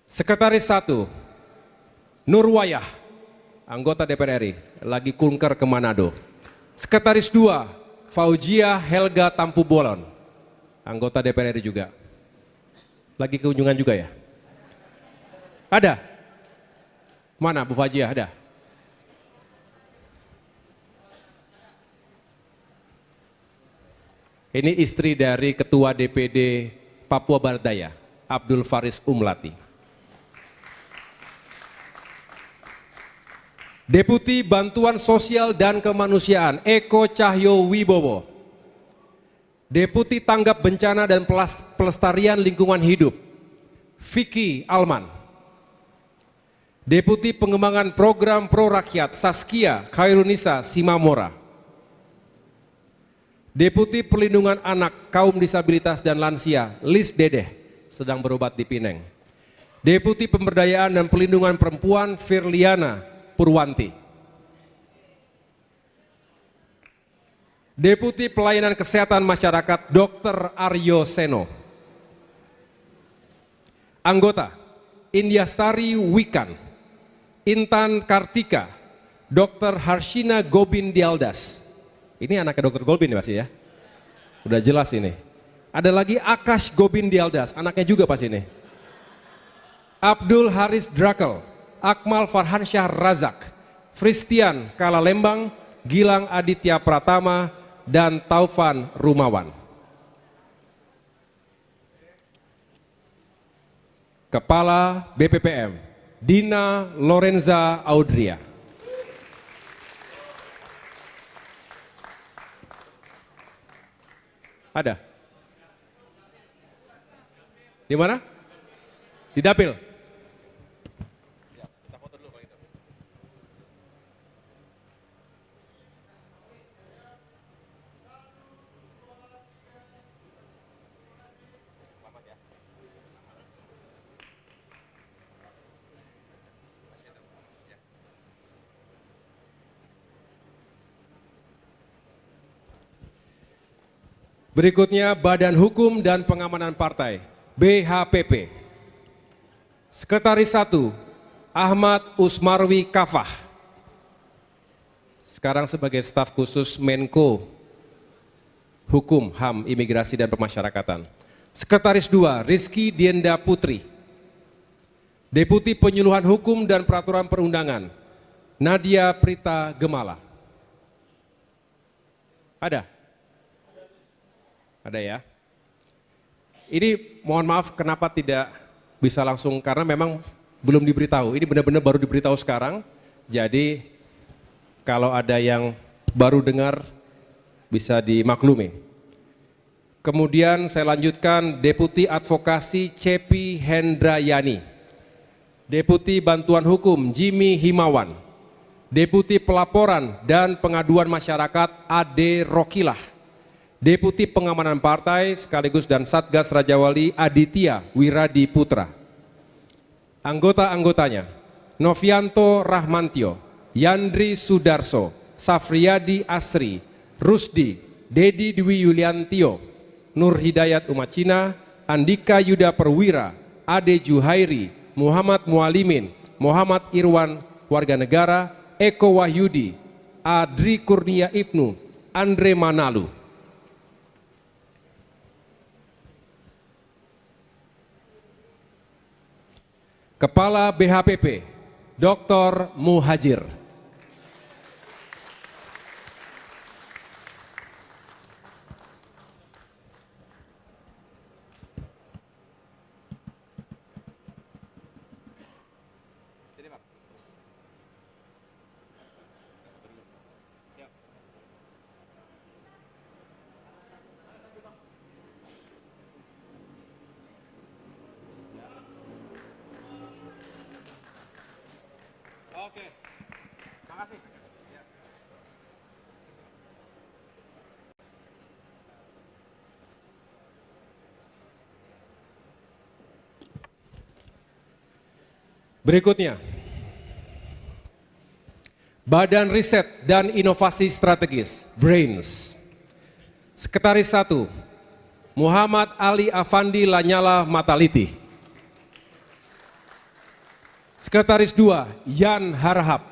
Sekretaris 1 Nurwayah, anggota DPR RI, lagi kunker ke Manado. Sekretaris 2 Fauzia Helga Tampu Bolon, anggota DPR RI juga. Lagi kunjungan juga ya? Ada? Mana Bu Fajia, ada? Ini istri dari Ketua DPD Papua Barat Daya, Abdul Faris Umlati. Deputi Bantuan Sosial dan Kemanusiaan Eko Cahyo Wibowo. Deputi Tanggap Bencana dan Pelestarian Lingkungan Hidup Vicky Alman. Deputi Pengembangan Program Pro Rakyat Saskia Khairunisa Simamora. Deputi Perlindungan Anak, Kaum Disabilitas dan Lansia Lis Dedeh sedang berobat di Pineng. Deputi Pemberdayaan dan Perlindungan Perempuan Firliana Purwanti. Deputi Pelayanan Kesehatan Masyarakat Dr. Aryo Seno. Anggota Indiastari Wikan, Intan Kartika, Dr. Harshina Gobin Dialdas. Ini anaknya Dr. Gobin ya pasti ya? Udah jelas ini. Ada lagi Akash Gobin Dialdas, anaknya juga pas ini. Abdul Haris Drakel, Akmal Farhansyah Razak, Fristian Kalalembang, Gilang Aditya Pratama, dan Taufan Rumawan. Kepala BPPM Dina Lorenza Audria. Ada? Di mana? Di Dapil. Berikutnya Badan Hukum dan Pengamanan Partai, BHPP. Sekretaris 1, Ahmad Usmarwi Kafah. Sekarang sebagai staf khusus Menko Hukum, HAM, Imigrasi dan Pemasyarakatan. Sekretaris 2, Rizky Dienda Putri. Deputi Penyuluhan Hukum dan Peraturan Perundangan, Nadia Prita Gemala. Ada? Ada ya? Ini mohon maaf kenapa tidak bisa langsung, karena memang belum diberitahu. Ini benar-benar baru diberitahu sekarang. Jadi kalau ada yang baru dengar bisa dimaklumi. Kemudian saya lanjutkan Deputi Advokasi Cepi Hendrayani. Deputi Bantuan Hukum Jimmy Himawan. Deputi Pelaporan dan Pengaduan Masyarakat Ade Rokilah. Deputi Pengamanan Partai sekaligus dan Satgas Rajawali Aditya Wiradi Putra. Anggota-anggotanya, Novianto Rahmantio, Yandri Sudarso, Safriyadi Asri, Rusdi, Dedi Dwi Yuliantio, Nur Hidayat Umacina, Andika Yuda Perwira, Ade Juhairi, Muhammad Mualimin, Muhammad Irwan Warga Negara, Eko Wahyudi, Adri Kurnia Ibnu, Andre Manalu. Kepala BHPP, Dr. Muhajir. Oke, makasih. Berikutnya, Badan Riset dan Inovasi Strategis, BRAINS. Sekretaris 1, Muhammad Ali Afandi Lanyala Mataliti. Sekretaris 2, Yan Harahap.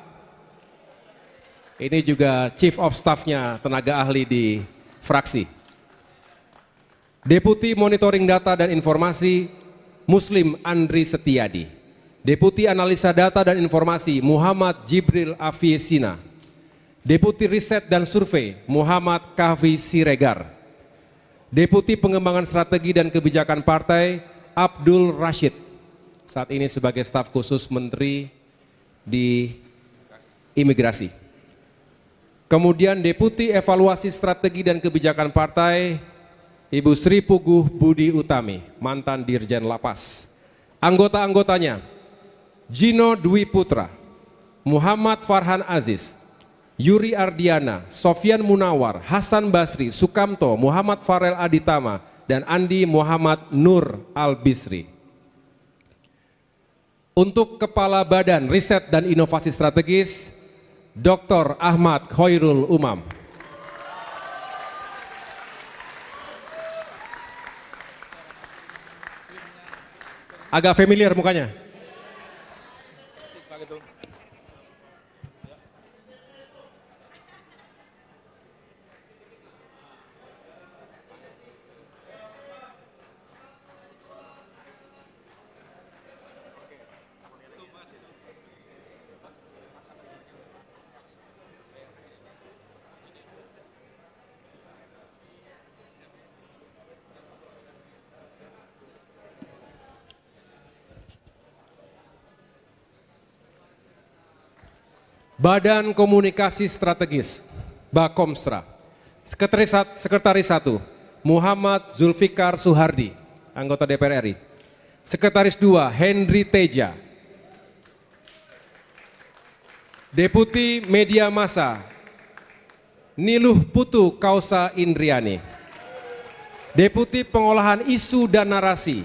Ini juga Chief of Staff-nya tenaga ahli di fraksi. Deputi Monitoring Data dan Informasi, Muslim Andri Setiadi. Deputi Analisa Data dan Informasi, Muhammad Jibril Afiesina. Deputi Riset dan Survei, Muhammad Kahvi Siregar. Deputi Pengembangan Strategi dan Kebijakan Partai, Abdul Rashid. Saat ini sebagai staf khusus Menteri di Imigrasi. Kemudian Deputi Evaluasi Strategi dan Kebijakan Partai, Ibu Sri Puguh Budi Utami, mantan Dirjen Lapas. Anggota-anggotanya, Gino Dwi Putra, Muhammad Farhan Aziz, Yuri Ardiana, Sofyan Munawar, Hasan Basri, Sukamto, Muhammad Farel Aditama, dan Andi Muhammad Nur Al-Bisri. Untuk Kepala Badan Riset dan Inovasi Strategis, Dr. Ahmad Khairul Umam. Agak familiar mukanya. Badan Komunikasi Strategis, Bakomstra. Sekretaris 1, Muhammad Zulfikar Suhardi, anggota DPR RI. Sekretaris 2, Henry Teja. Deputi Media Massa, Niluh Putu Kausa Indriani. Deputi Pengolahan Isu dan Narasi,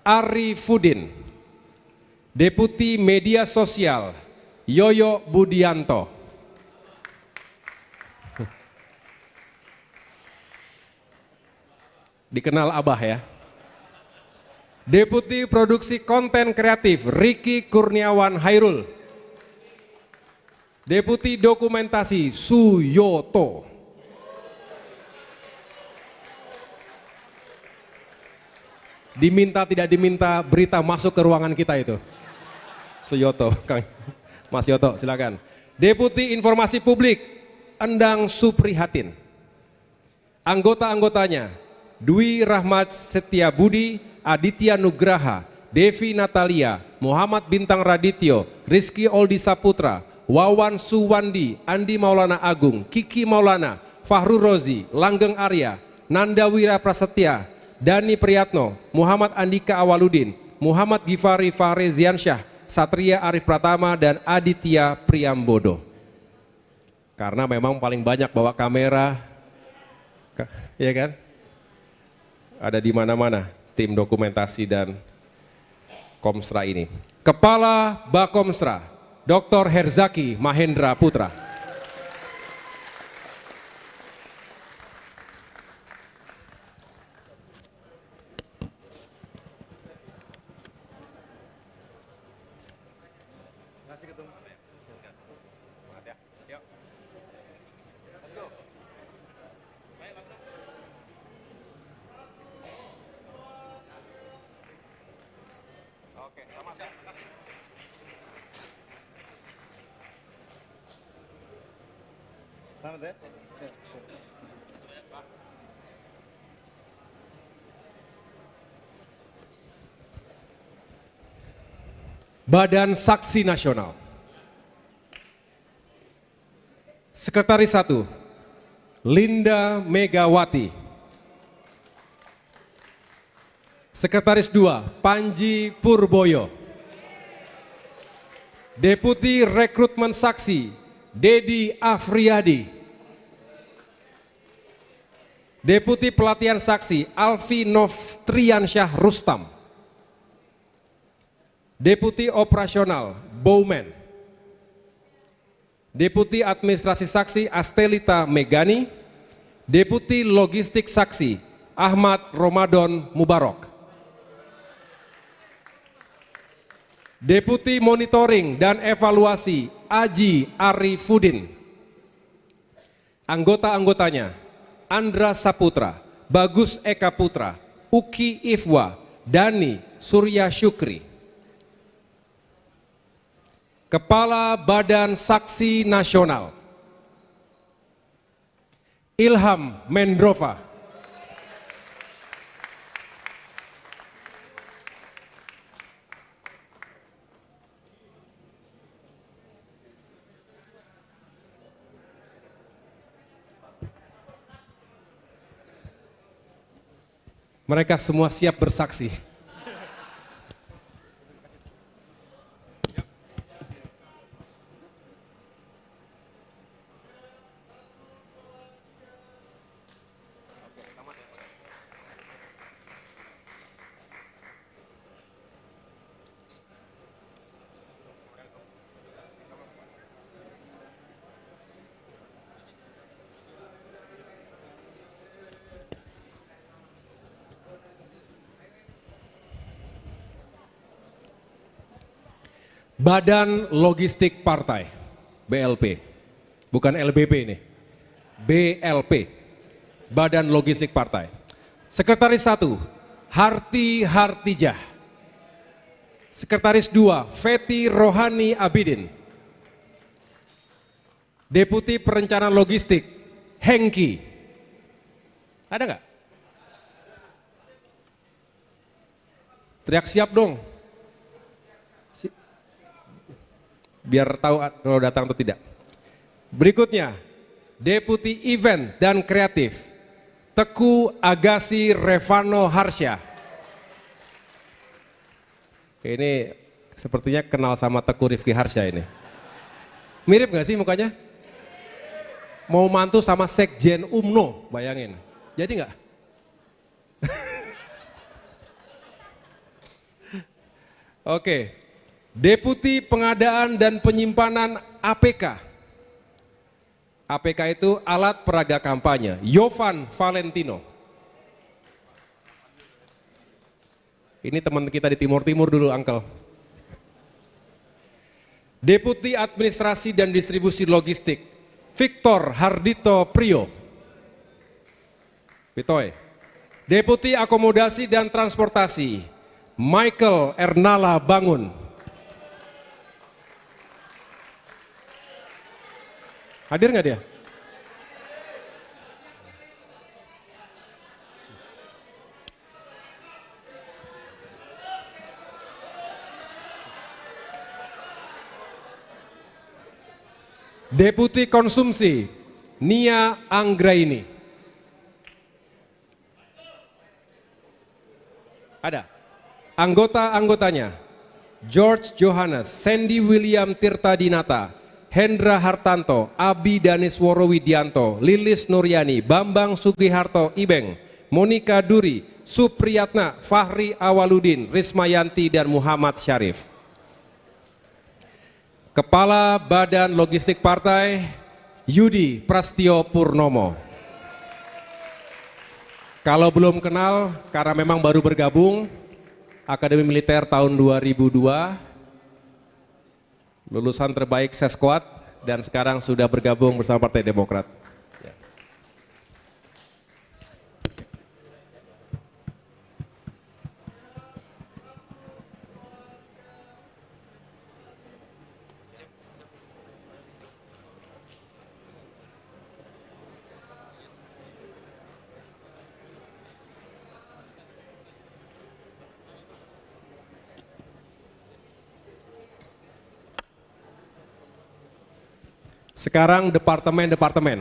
Ari Fudin. Deputi Media Sosial, Yoyo Budianto. Dikenal Abah ya. Deputi Produksi Konten Kreatif Riki Kurniawan Hairul. Deputi Dokumentasi Suyoto. Diminta tidak diminta berita masuk ke ruangan kita itu. Suyoto, Kang Mas Yoto, silakan. Deputi Informasi Publik Endang Suprihatin. Anggota-anggotanya Dwi Rahmat Setiabudi, Aditya Nugraha, Devi Natalia, Muhammad Bintang Radityo, Rizky Oldi Saputra, Wawan Suwandi, Andi Maulana Agung, Kiki Maulana, Fahru Rozi, Langgeng Arya, Nanda Wira Prasetya, Dani Priyatno, Muhammad Andika Awaludin, Muhammad Gifari Fahreziansyah, Satria Arif Pratama, dan Aditya Priambodo. Karena memang paling banyak bawa kamera, ya kan? Ada di mana-mana tim dokumentasi dan Komsra ini. Kepala Bakomsra, Dr. Herzaki Mahendra Putra. Badan Saksi Nasional. Sekretaris 1, Linda Megawati. Sekretaris 2, Panji Purboyo. Deputi Rekrutmen Saksi, Dedi Afriyadi. Deputi Pelatihan Saksi, Alfi Novtriansyah Rustam. Deputi Operasional, Bowman. Deputi Administrasi Saksi, Astelita Megani. Deputi Logistik Saksi, Ahmad Ramadan Mubarok. Deputi Monitoring dan Evaluasi, Aji Arifudin. Anggota-anggotanya, Andra Saputra, Bagus Eka Putra, Uki Ifwa, Dani Surya Syukri. Kepala Badan Saksi Nasional, Ilham Mendrova. Mereka semua siap bersaksi. Badan Logistik Partai, BLP, bukan LBP ini, BLP, Badan Logistik Partai. Sekretaris 1, Harti Hartijah. Sekretaris 2, Feti Rohani Abidin. Deputi Perencanaan Logistik, Hengki. Ada nggak? Teriak siap dong. Biar tahu kalau datang atau tidak. Berikutnya, Deputi Event dan Kreatif, Teku Agasi Revano Harsya. Ini sepertinya kenal sama Teku Rifki Harsya ini. Mirip gak sih mukanya? Mau mantu sama Sekjen UMNO, bayangin. Jadi nggak? Oke. Deputi Pengadaan dan Penyimpanan APK. APK itu Alat Peraga Kampanye, Yovan Valentino. Ini teman kita di Timur-Timur dulu, Uncle. Deputi Administrasi dan Distribusi Logistik, Victor Hardito Priyo. Vitoy. Deputi Akomodasi dan Transportasi, Michael Ernala Bangun. Hadir nggak dia? Deputi Konsumsi, Nia Anggraini. Ada. Anggota-anggotanya, George Johannes, Sandy William Tirta Dinata, Hendra Hartanto, Abi Danisworo Widianto, Lilis Nuryani, Bambang Sugiharto Ibeng, Monika Duri, Supriyatna, Fahri Awaludin, Rismayanti, dan Muhammad Syarif. Kepala Badan Logistik Partai, Yudi Prastio Purnomo. Kalau belum kenal, karena memang baru bergabung, Akademi Militer tahun 2002, lulusan terbaik Sesquad, dan sekarang sudah bergabung bersama Partai Demokrat. Sekarang departemen-departemen.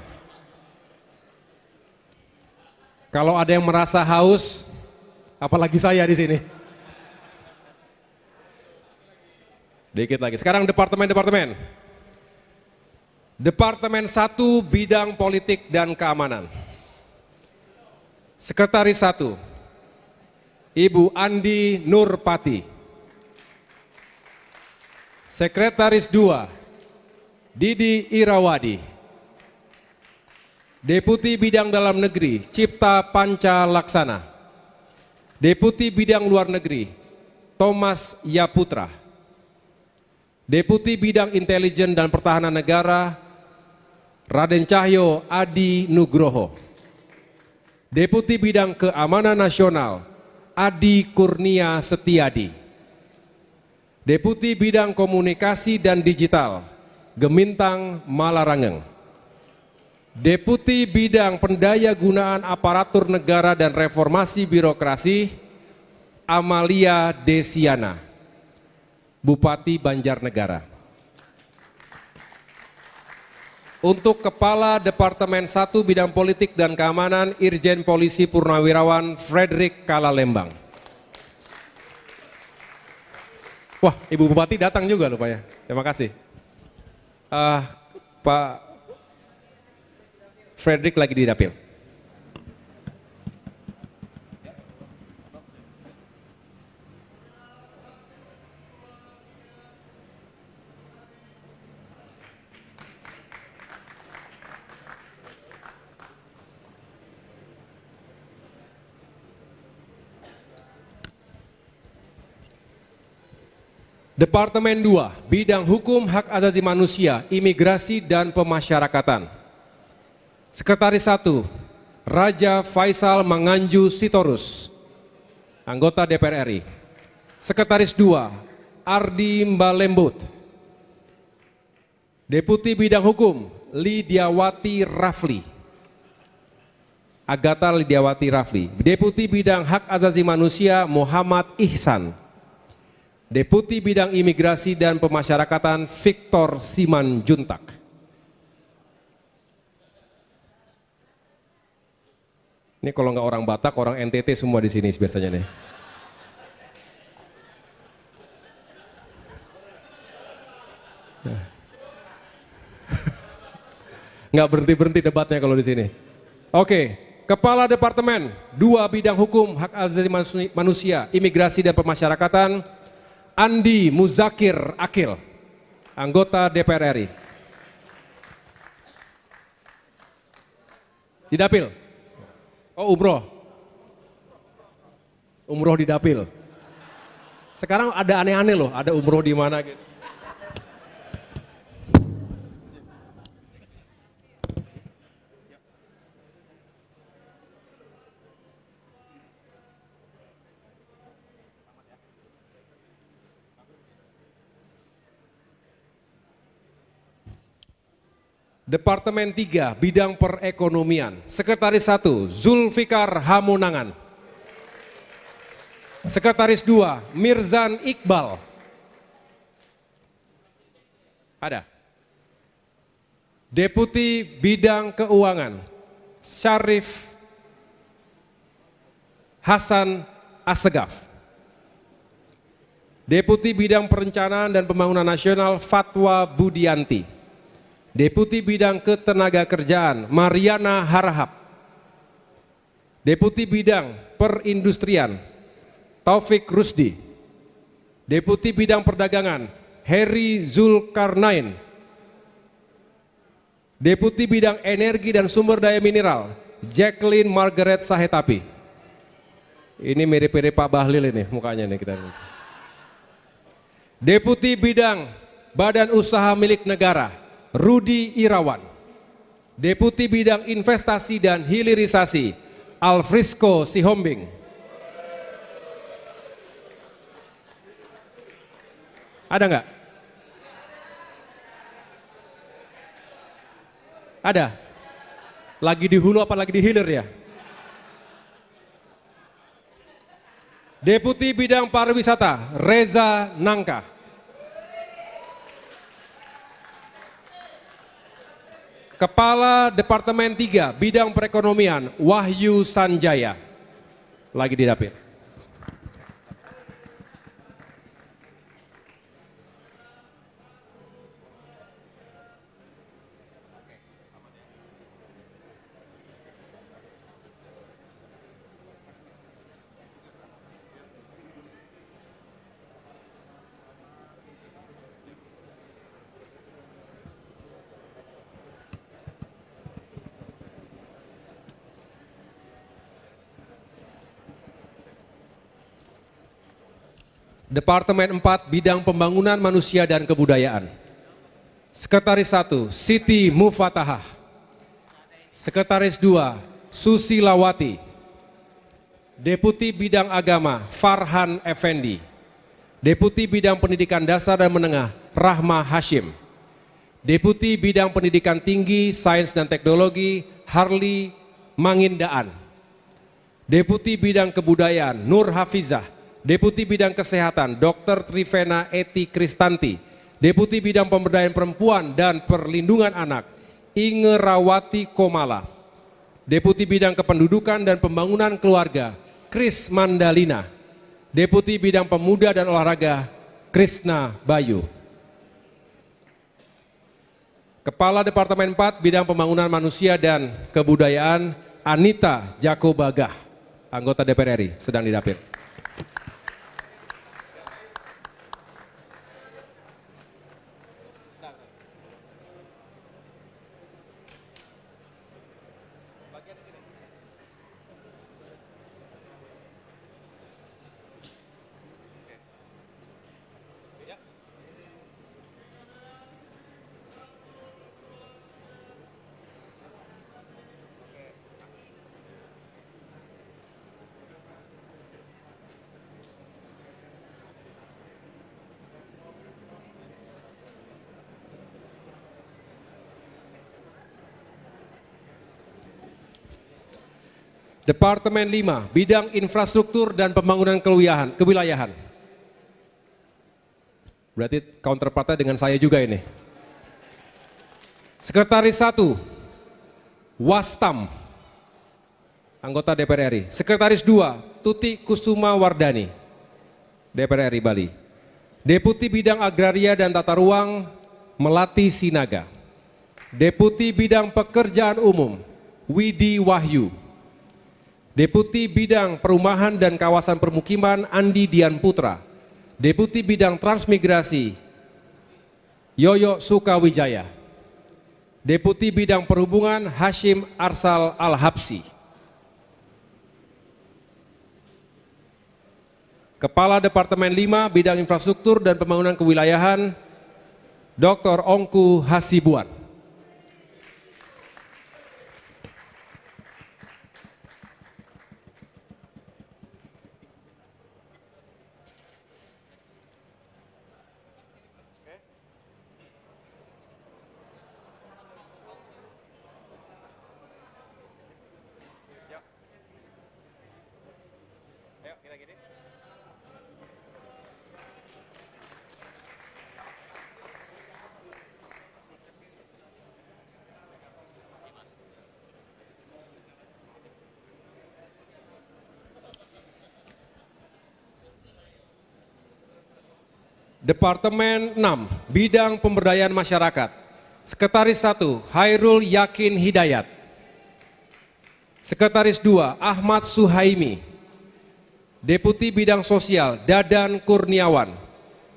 Kalau ada yang merasa haus, apalagi saya di sini. Dikit lagi. Sekarang departemen-departemen. Departemen 1 Bidang Politik dan Keamanan. Sekretaris 1, Ibu Andi Nurpati. Sekretaris 2, Didi Irawadi. Deputi Bidang Dalam Negeri, Cipta Panca Laksana. Deputi Bidang Luar Negeri, Thomas Yaputra. Deputi Bidang Intelijen dan Pertahanan Negara, Raden Cahyo Adi Nugroho. Deputi Bidang Keamanan Nasional, Adi Kurnia Setiadi. Deputi Bidang Komunikasi dan Digital, Gemintang Malarangeng. Deputi Bidang Pendaya Gunaan Aparatur Negara dan Reformasi Birokrasi, Amalia Desiana. Bupati Banjarnegara. Untuk Kepala Departemen 1 Bidang Politik dan Keamanan, Irjen Polisi Purnawirawan Frederick Kalalembang. Wah, Ibu Bupati datang juga lupa ya. Terima kasih. Pak Frederick lagi di dapil. Departemen 2, Bidang Hukum, Hak Asasi Manusia, Imigrasi, dan Pemasyarakatan. Sekretaris 1, Raja Faisal Manganju Sitorus, anggota DPR RI. Sekretaris 2, Ardi Mbalembut. Deputi Bidang Hukum, Lidiawati Rafli. Agatha Lidiawati Rafli. Deputi Bidang Hak Asasi Manusia, Muhammad Ihsan. Deputi Bidang Imigrasi dan Pemasyarakatan, Victor Siman Juntak. Ini kalau nggak orang Batak, orang NTT semua di sini biasanya nih. Nggak berhenti-berhenti debatnya kalau di sini. Oke, Kepala Departemen 2 Bidang Hukum, Hak Asasi Manusia, Imigrasi, dan Pemasyarakatan, Andi Muzakir Akil, anggota DPR RI. Di dapil. Oh, umroh. Umroh di dapil. Sekarang ada aneh-aneh loh, ada umroh di mana gitu. Departemen 3, Bidang Perekonomian. Sekretaris 1, Zulfikar Hamunangan. Sekretaris 2, Mirzan Iqbal. Ada. Deputi Bidang Keuangan, Syarif Hasan Assegaf. Deputi Bidang Perencanaan dan Pembangunan Nasional, Fatwa Budianti. Deputi Bidang Ketenagakerjaan, Mariana Harahap. Deputi Bidang Perindustrian, Taufik Rusdi. Deputi Bidang Perdagangan, Heri Zulkarnain. Deputi Bidang Energi dan Sumber Daya Mineral, Jacqueline Margaret Sahetapi. Ini mirip-mirip Pak Bahlil ini mukanya nih kita. Deputi Bidang Badan Usaha Milik Negara, Rudi Irawan. Deputi Bidang Investasi dan Hilirisasi, Alfrisco Sihombing. Ada nggak? Ada? Lagi di hulu apa lagi di hilir ya? Deputi Bidang Pariwisata, Reza Nangka. Kepala Departemen 3, Bidang Perekonomian, Wahyu Sanjaya. Lagi di dapur. Departemen 4, Bidang Pembangunan Manusia dan Kebudayaan. Sekretaris 1, Siti Mufatahah. Sekretaris 2, Susilawati. Deputi Bidang Agama, Farhan Effendi. Deputi Bidang Pendidikan Dasar dan Menengah, Rahma Hashim. Deputi Bidang Pendidikan Tinggi, Sains dan Teknologi, Harli Mangindaan. Deputi Bidang Kebudayaan, Nur Hafizah. Deputi Bidang Kesehatan, Dr. Trivena Eti Kristanti. Deputi Bidang Pemberdayaan Perempuan dan Perlindungan Anak, Inge Rawati Komala. Deputi Bidang Kependudukan dan Pembangunan Keluarga, Kris Mandalina. Deputi Bidang Pemuda dan Olahraga, Krisna Bayu. Kepala Departemen 4, Bidang Pembangunan Manusia dan Kebudayaan, Anita Jakobagah. Anggota DPR RI, sedang didapil. Departemen 5, Bidang Infrastruktur dan Pembangunan Kewilayahan. Berarti counterpartnya dengan saya juga ini. Sekretaris 1, Wastam, anggota DPR RI. Sekretaris 2, Tuti Kusuma Wardani, DPR RI Bali. Deputi Bidang Agraria dan Tata Ruang, Melati Sinaga. Deputi Bidang Pekerjaan Umum, Widi Wahyu. Deputi Bidang Perumahan dan Kawasan Permukiman, Andi Dian Putra. Deputi Bidang Transmigrasi, Yoyo Sukawijaya. Deputi Bidang Perhubungan, Hashim Arsal Al-Habsi. Kepala Departemen 5 Bidang Infrastruktur dan Pembangunan Kewilayahan, Dr. Ongku Hasibuan. Departemen 6 Bidang Pemberdayaan Masyarakat, Sekretaris 1 Hairul Yakin Hidayat, Sekretaris 2 Ahmad Suhaimi, Deputi Bidang Sosial Dadan Kurniawan,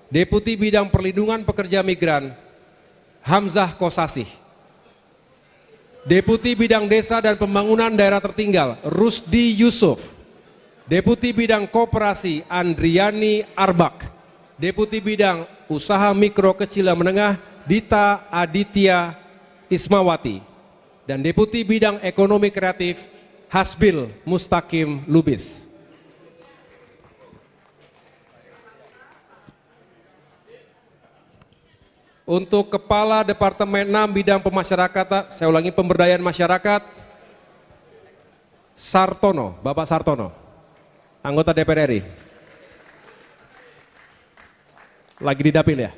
Deputi Bidang Perlindungan Pekerja Migran Hamzah Kosasih, Deputi Bidang Desa dan Pembangunan Daerah Tertinggal Rusdi Yusuf, Deputi Bidang Koperasi Andriani Arbak, Deputi Bidang Usaha Mikro Kecil dan Menengah Dita Aditya Ismawati, dan Deputi Bidang Ekonomi Kreatif Hasbil Mustaqim Lubis. Untuk Kepala Departemen 6 Bidang Pemasyarakatan, saya ulangi, Pemberdayaan Masyarakat, Sartono, Bapak Sartono, anggota DPR RI. Lagi di dapil ya?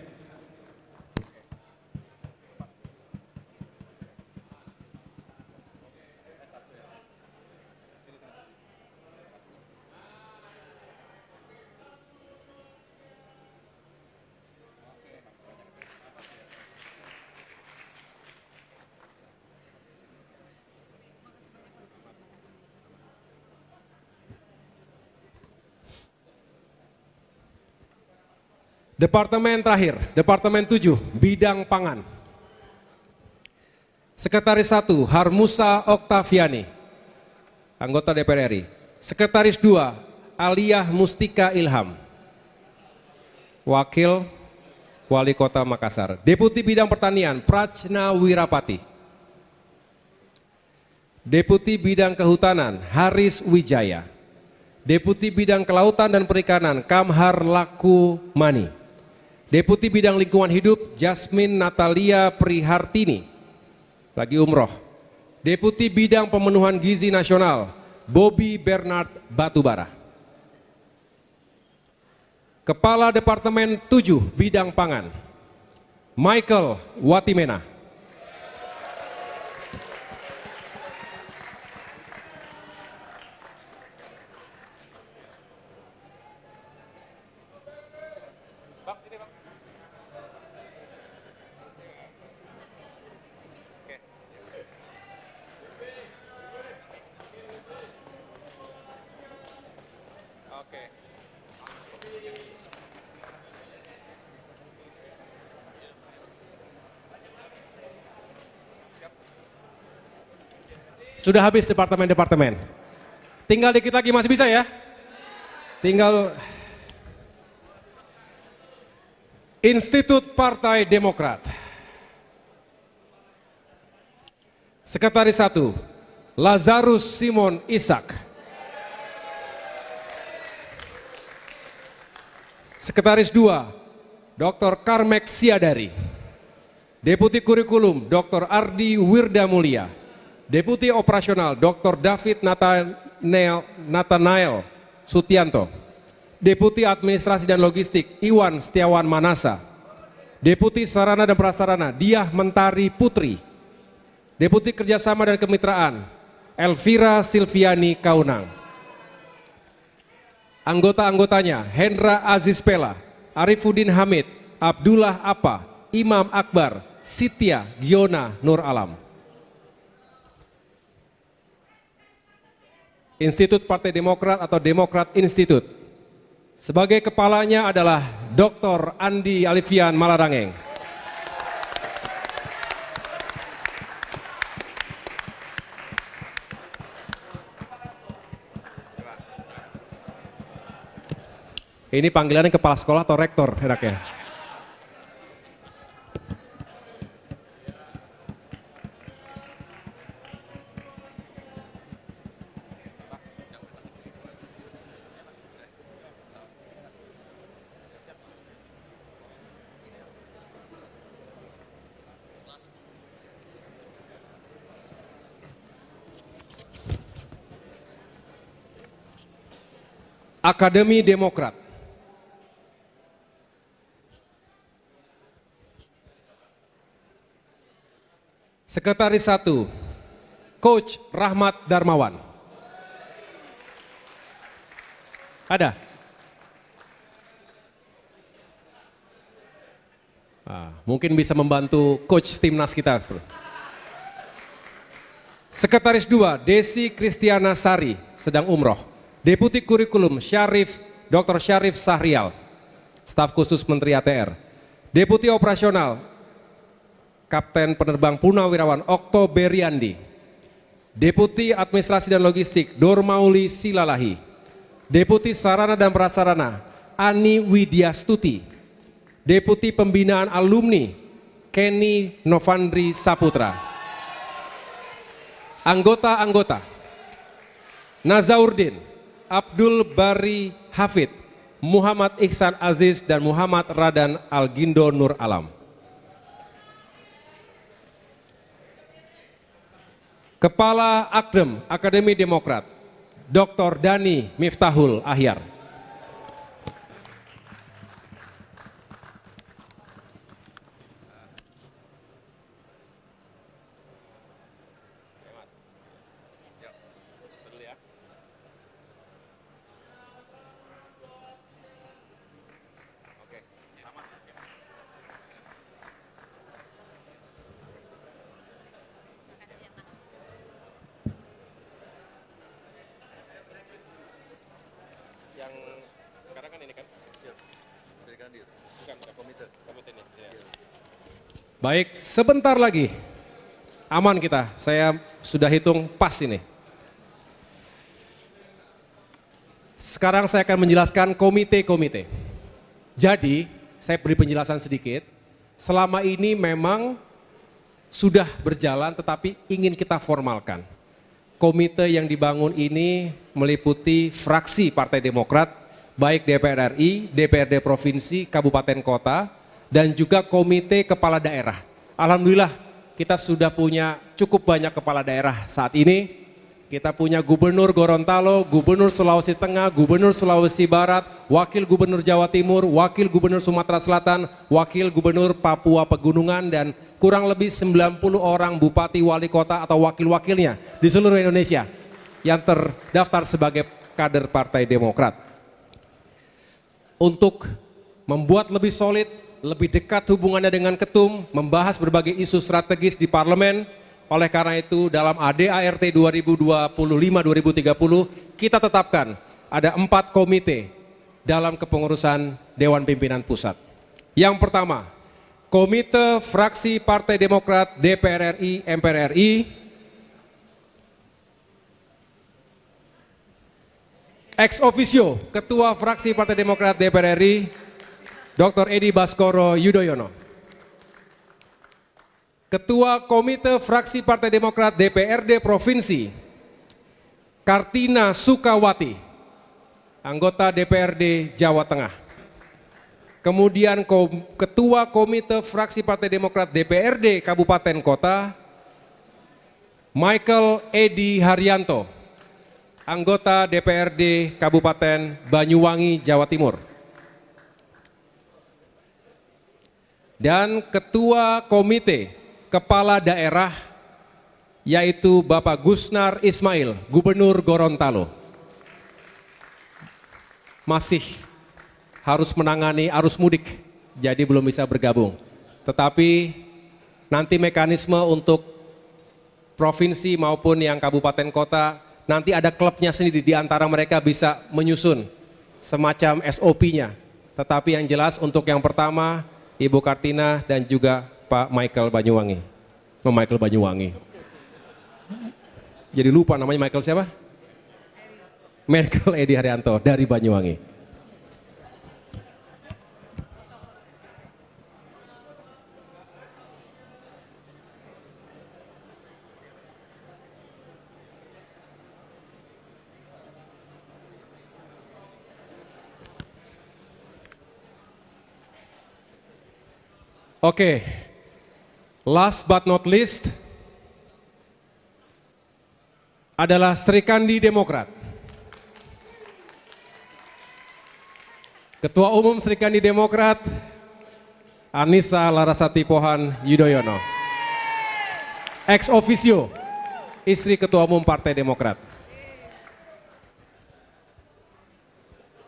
Departemen terakhir, Departemen 7, Bidang Pangan. Sekretaris 1, Harmusa Oktaviani, anggota DPR RI. Sekretaris 2, Aliyah Mustika Ilham, Wakil Wali Kota Makassar. Deputi Bidang Pertanian, Prajna Wirapati. Deputi Bidang Kehutanan, Haris Wijaya. Deputi Bidang Kelautan dan Perikanan, Kamhar Laku Mani. Deputi Bidang Lingkungan Hidup, Jasmine Natalia Prihartini, lagi umroh. Deputi Bidang Pemenuhan Gizi Nasional, Bobby Bernard Batubara. Kepala Departemen 7 Bidang Pangan, Michael Watimena. Sudah habis departemen-departemen. Tinggal dikit lagi, masih bisa ya? Tinggal Institut Partai Demokrat. Sekretaris 1, Lazarus Simon Ishak. Sekretaris 2, Dr. Karmek Siadari. Deputi Kurikulum, Dr. Ardi Wirdamulia. Deputi Operasional, Dr. David Nathanael Sutianto. Deputi Administrasi dan Logistik, Iwan Setiawan Manasa. Deputi Sarana dan Prasarana, Diah Mentari Putri. Deputi Kerjasama dan Kemitraan, Elvira Silviani Kaunang. Anggota-anggotanya, Hendra Aziz Pela, Arifuddin Hamid, Abdullah Apa, Imam Akbar, Sitya Giona Nur Alam. Institut Partai Demokrat atau Demokrat Institute. Sebagai kepalanya adalah Dr. Andi Alifian Malarangeng. Ini panggilannya kepala sekolah atau rektor enaknya? Akademi Demokrat. Sekretaris 1, Coach Rahmat Darmawan. Ada? Mungkin bisa membantu coach timnas kita. Sekretaris 2, Desi Kristiana Sari, sedang umroh. Deputi Kurikulum Dr. Syarif Sahrial, staf khusus Menteri ATR. Deputi Operasional Kapten Penerbang Purnawirawan Oktoberiandi. Deputi Administrasi dan Logistik Dormauli Silalahi. Deputi Sarana dan Prasarana Ani Widyastuti. Deputi Pembinaan Alumni Kenny Novandri Saputra. Anggota-anggota Nazaurdin Abdul Bari Hafid, Muhammad Ihsan Aziz, dan Muhammad Radan Algindo Nur Alam. Kepala Akdem Akademi Demokrat, Dr. Dani Miftahul Ahyar. Yang sekarang kan ini kan? Bukan komite ini. Ya. Baik, sebentar lagi. Aman kita, saya sudah hitung pas ini. Sekarang saya akan menjelaskan komite-komite. Jadi, saya beri penjelasan sedikit. Selama ini memang sudah berjalan tetapi ingin kita formalkan. Komite yang dibangun ini meliputi fraksi Partai Demokrat, baik DPR RI, DPRD Provinsi, Kabupaten Kota, dan juga komite kepala daerah. Alhamdulillah kita sudah punya cukup banyak kepala daerah saat ini. Kita punya Gubernur Gorontalo, Gubernur Sulawesi Tengah, Gubernur Sulawesi Barat, Wakil Gubernur Jawa Timur, Wakil Gubernur Sumatera Selatan, Wakil Gubernur Papua Pegunungan, dan kurang lebih 90 orang bupati, wali kota atau wakil-wakilnya di seluruh Indonesia yang terdaftar sebagai kader Partai Demokrat. Untuk membuat lebih solid, lebih dekat hubungannya dengan ketum, membahas berbagai isu strategis di parlemen. Oleh karena itu dalam ADART 2025-2030 kita tetapkan ada 4 komite dalam kepengurusan Dewan Pimpinan Pusat. Yang pertama, Komite Fraksi Partai Demokrat DPR RI MPR RI. Ex officio Ketua Fraksi Partai Demokrat DPR RI Dr. Edi Baskoro Yudhoyono. Ketua Komite Fraksi Partai Demokrat DPRD Provinsi Kartina Sukawati, anggota DPRD Jawa Tengah. Kemudian Ketua Komite Fraksi Partai Demokrat DPRD Kabupaten Kota Michael Edi Haryanto, anggota DPRD Kabupaten Banyuwangi, Jawa Timur. Dan Ketua Komite Kepala Daerah yaitu Bapak Gusnar Ismail, Gubernur Gorontalo. Masih harus menangani arus mudik, jadi belum bisa bergabung. Tetapi nanti mekanisme untuk provinsi maupun yang kabupaten kota, nanti ada klubnya sendiri, di antara mereka bisa menyusun semacam SOP-nya. Tetapi yang jelas untuk yang pertama, Ibu Kartina dan juga Pak Michael Banyuwangi. Michael Banyuwangi. Jadi lupa namanya Michael siapa? Michael Edi Haryanto dari Banyuwangi. Oke, last but not least adalah Sri Kandi Demokrat. Ketua Umum Sri Kandi Demokrat, Anissa Larasati Pohan Yudhoyono. Ex officio, istri Ketua Umum Partai Demokrat.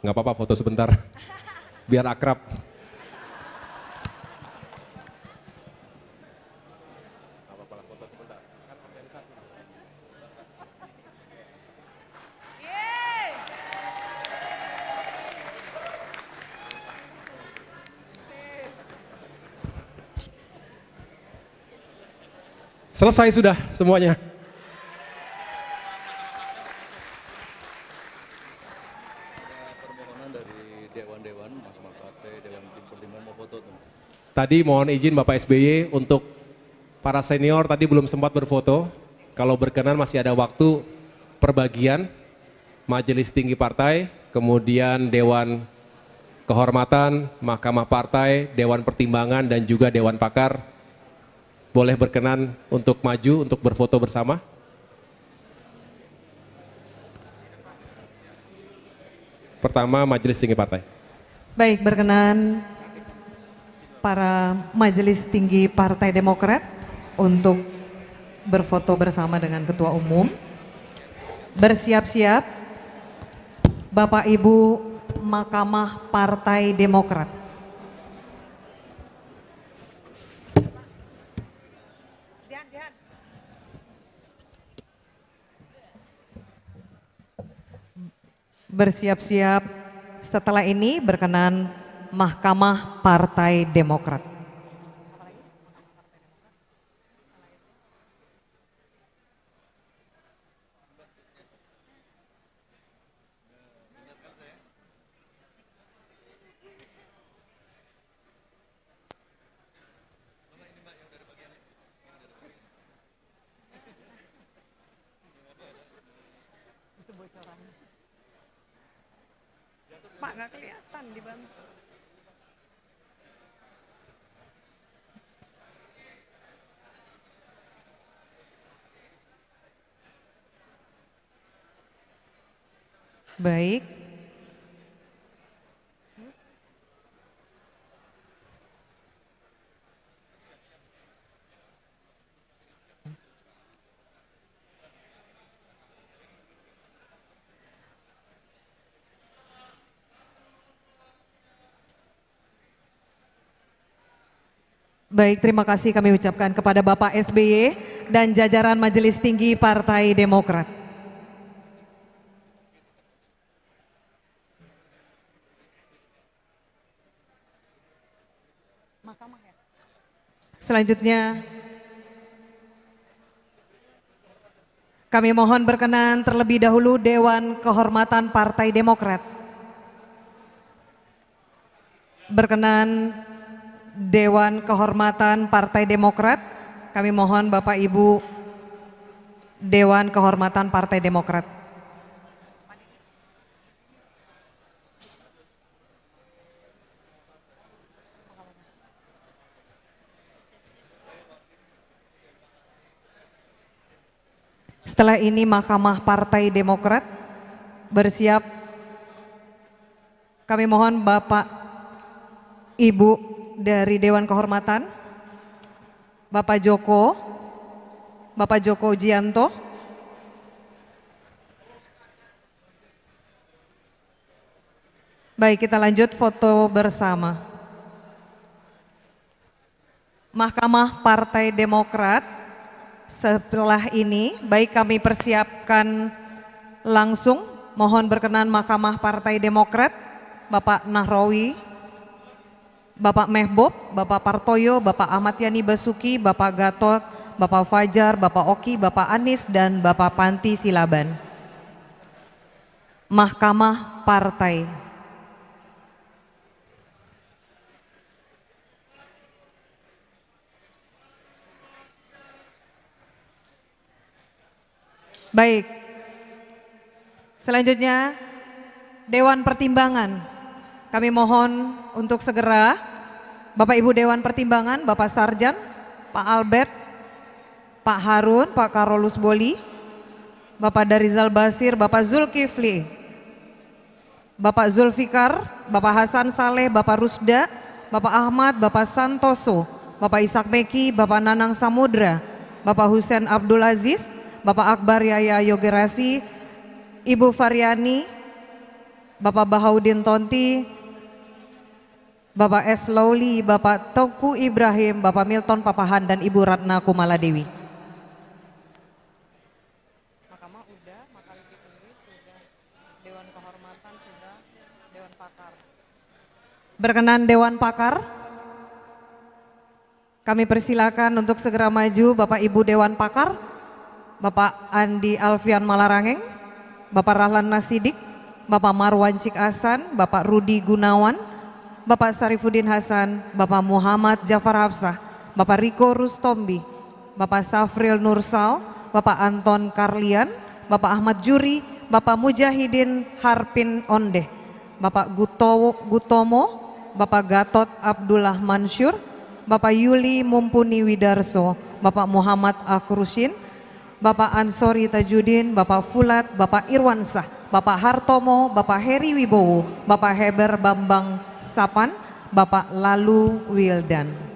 Nggak apa-apa foto sebentar, biar akrab. Selesai sudah semuanya. Permohonan dari dewan-dewan, Mahkamah Partai, Dewan Pertimbangan mau foto. Tadi mohon izin Bapak SBY untuk para senior tadi belum sempat berfoto. Kalau berkenan masih ada waktu perbagian Majelis Tinggi Partai, kemudian Dewan Kehormatan, Mahkamah Partai, Dewan Pertimbangan dan juga Dewan Pakar. Boleh berkenan untuk maju untuk berfoto bersama. Pertama Majelis Tinggi Partai. Baik, berkenan para Majelis Tinggi Partai Demokrat untuk berfoto bersama dengan Ketua Umum. Bersiap-siap Bapak Ibu Mahkamah Partai Demokrat. Bersiap-siap setelah ini berkenan Mahkamah Partai Demokrat. Pak, nggak kelihatan dibantu. Baik. Baik, terima kasih kami ucapkan kepada Bapak SBY dan jajaran Majelis Tinggi Partai Demokrat. Selanjutnya, kami mohon berkenan terlebih dahulu Dewan Kehormatan Partai Demokrat. Berkenan Dewan Kehormatan Partai Demokrat, kami mohon Bapak Ibu Dewan Kehormatan Partai Demokrat. Setelah ini Mahkamah Partai Demokrat bersiap. Kami mohon Bapak Ibu dari Dewan Kehormatan, Bapak Joko Jianto. Baik, kita lanjut foto bersama. Mahkamah Partai Demokrat, setelah ini baik kami persiapkan langsung, mohon berkenan Mahkamah Partai Demokrat, Bapak Nahrawi, Bapak Mehbob, Bapak Partoyo, Bapak Ahmad Yani Basuki, Bapak Gatot, Bapak Fajar, Bapak Oki, Bapak Anis, dan Bapak Panti Silaban. Mahkamah Partai. Baik, selanjutnya Dewan Pertimbangan. Kami mohon untuk segera Bapak Ibu Dewan Pertimbangan, Bapak Sarjan, Pak Albert, Pak Harun, Pak Karolus Boli, Bapak Darizal Basir, Bapak Zulkifli, Bapak Zulfikar, Bapak Hasan Saleh, Bapak Rusda, Bapak Ahmad, Bapak Santoso, Bapak Ishak Meki, Bapak Nanang Samudra, Bapak Husen Abdul Aziz, Bapak Akbar Yaya Yogerasi, Ibu Faryani, Bapak Bahaudin Tonti, Bapak S. Lawli, Bapak Tengku Ibrahim, Bapak Milton Papahan, dan Ibu Ratna Kumaladewi. Mahkamah udah, Makamah Tulis sudah, Dewan Kehormatan sudah, Dewan Pakar. Berkenan Dewan Pakar, kami persilakan untuk segera maju Bapak Ibu Dewan Pakar, Bapak Andi Alfian Malarangeng, Bapak Rahlan Nasidik, Bapak Marwan Cik Hasan, Bapak Rudi Gunawan, Bapak Sarifuddin Hasan, Bapak Muhammad Jafar Hafsah, Bapak Riko Rustombi, Bapak Safril Nursal, Bapak Anton Karlian, Bapak Ahmad Juri, Bapak Mujahidin Harpin Ondeh, Bapak Gutomo, Bapak Gatot Abdullah Mansur, Bapak Yuli Mumpuni Widarso, Bapak Muhammad Akrusin, Bapak Ansori Tajudin, Bapak Fulat, Bapak Irwansah, Bapak Hartomo, Bapak Heri Wibowo, Bapak Heber Bambang Sapan, Bapak Lalu Wildan.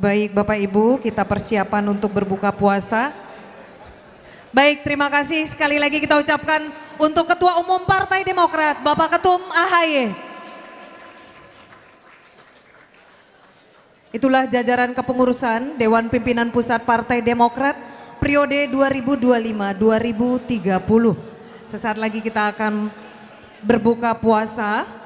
Baik Bapak Ibu, kita persiapan untuk berbuka puasa. Baik, terima kasih sekali lagi kita ucapkan untuk Ketua Umum Partai Demokrat, Bapak Ketum AHY. Itulah jajaran kepengurusan Dewan Pimpinan Pusat Partai Demokrat periode 2025-2030. Sesaat lagi kita akan berbuka puasa.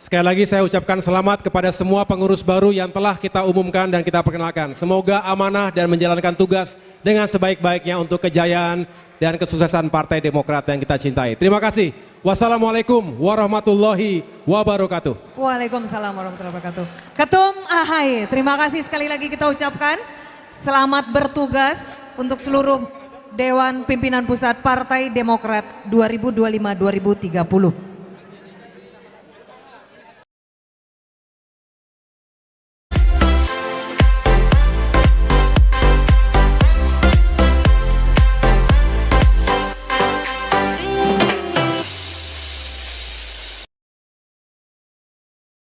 Sekali lagi saya ucapkan selamat kepada semua pengurus baru yang telah kita umumkan dan kita perkenalkan. Semoga amanah dan menjalankan tugas dengan sebaik-baiknya untuk kejayaan dan kesuksesan Partai Demokrat yang kita cintai. Terima kasih. Wassalamualaikum warahmatullahi wabarakatuh. Waalaikumsalam warahmatullahi wabarakatuh. Ketum AHY, terima kasih sekali lagi kita ucapkan. Selamat bertugas untuk seluruh Dewan Pimpinan Pusat Partai Demokrat 2025-2030.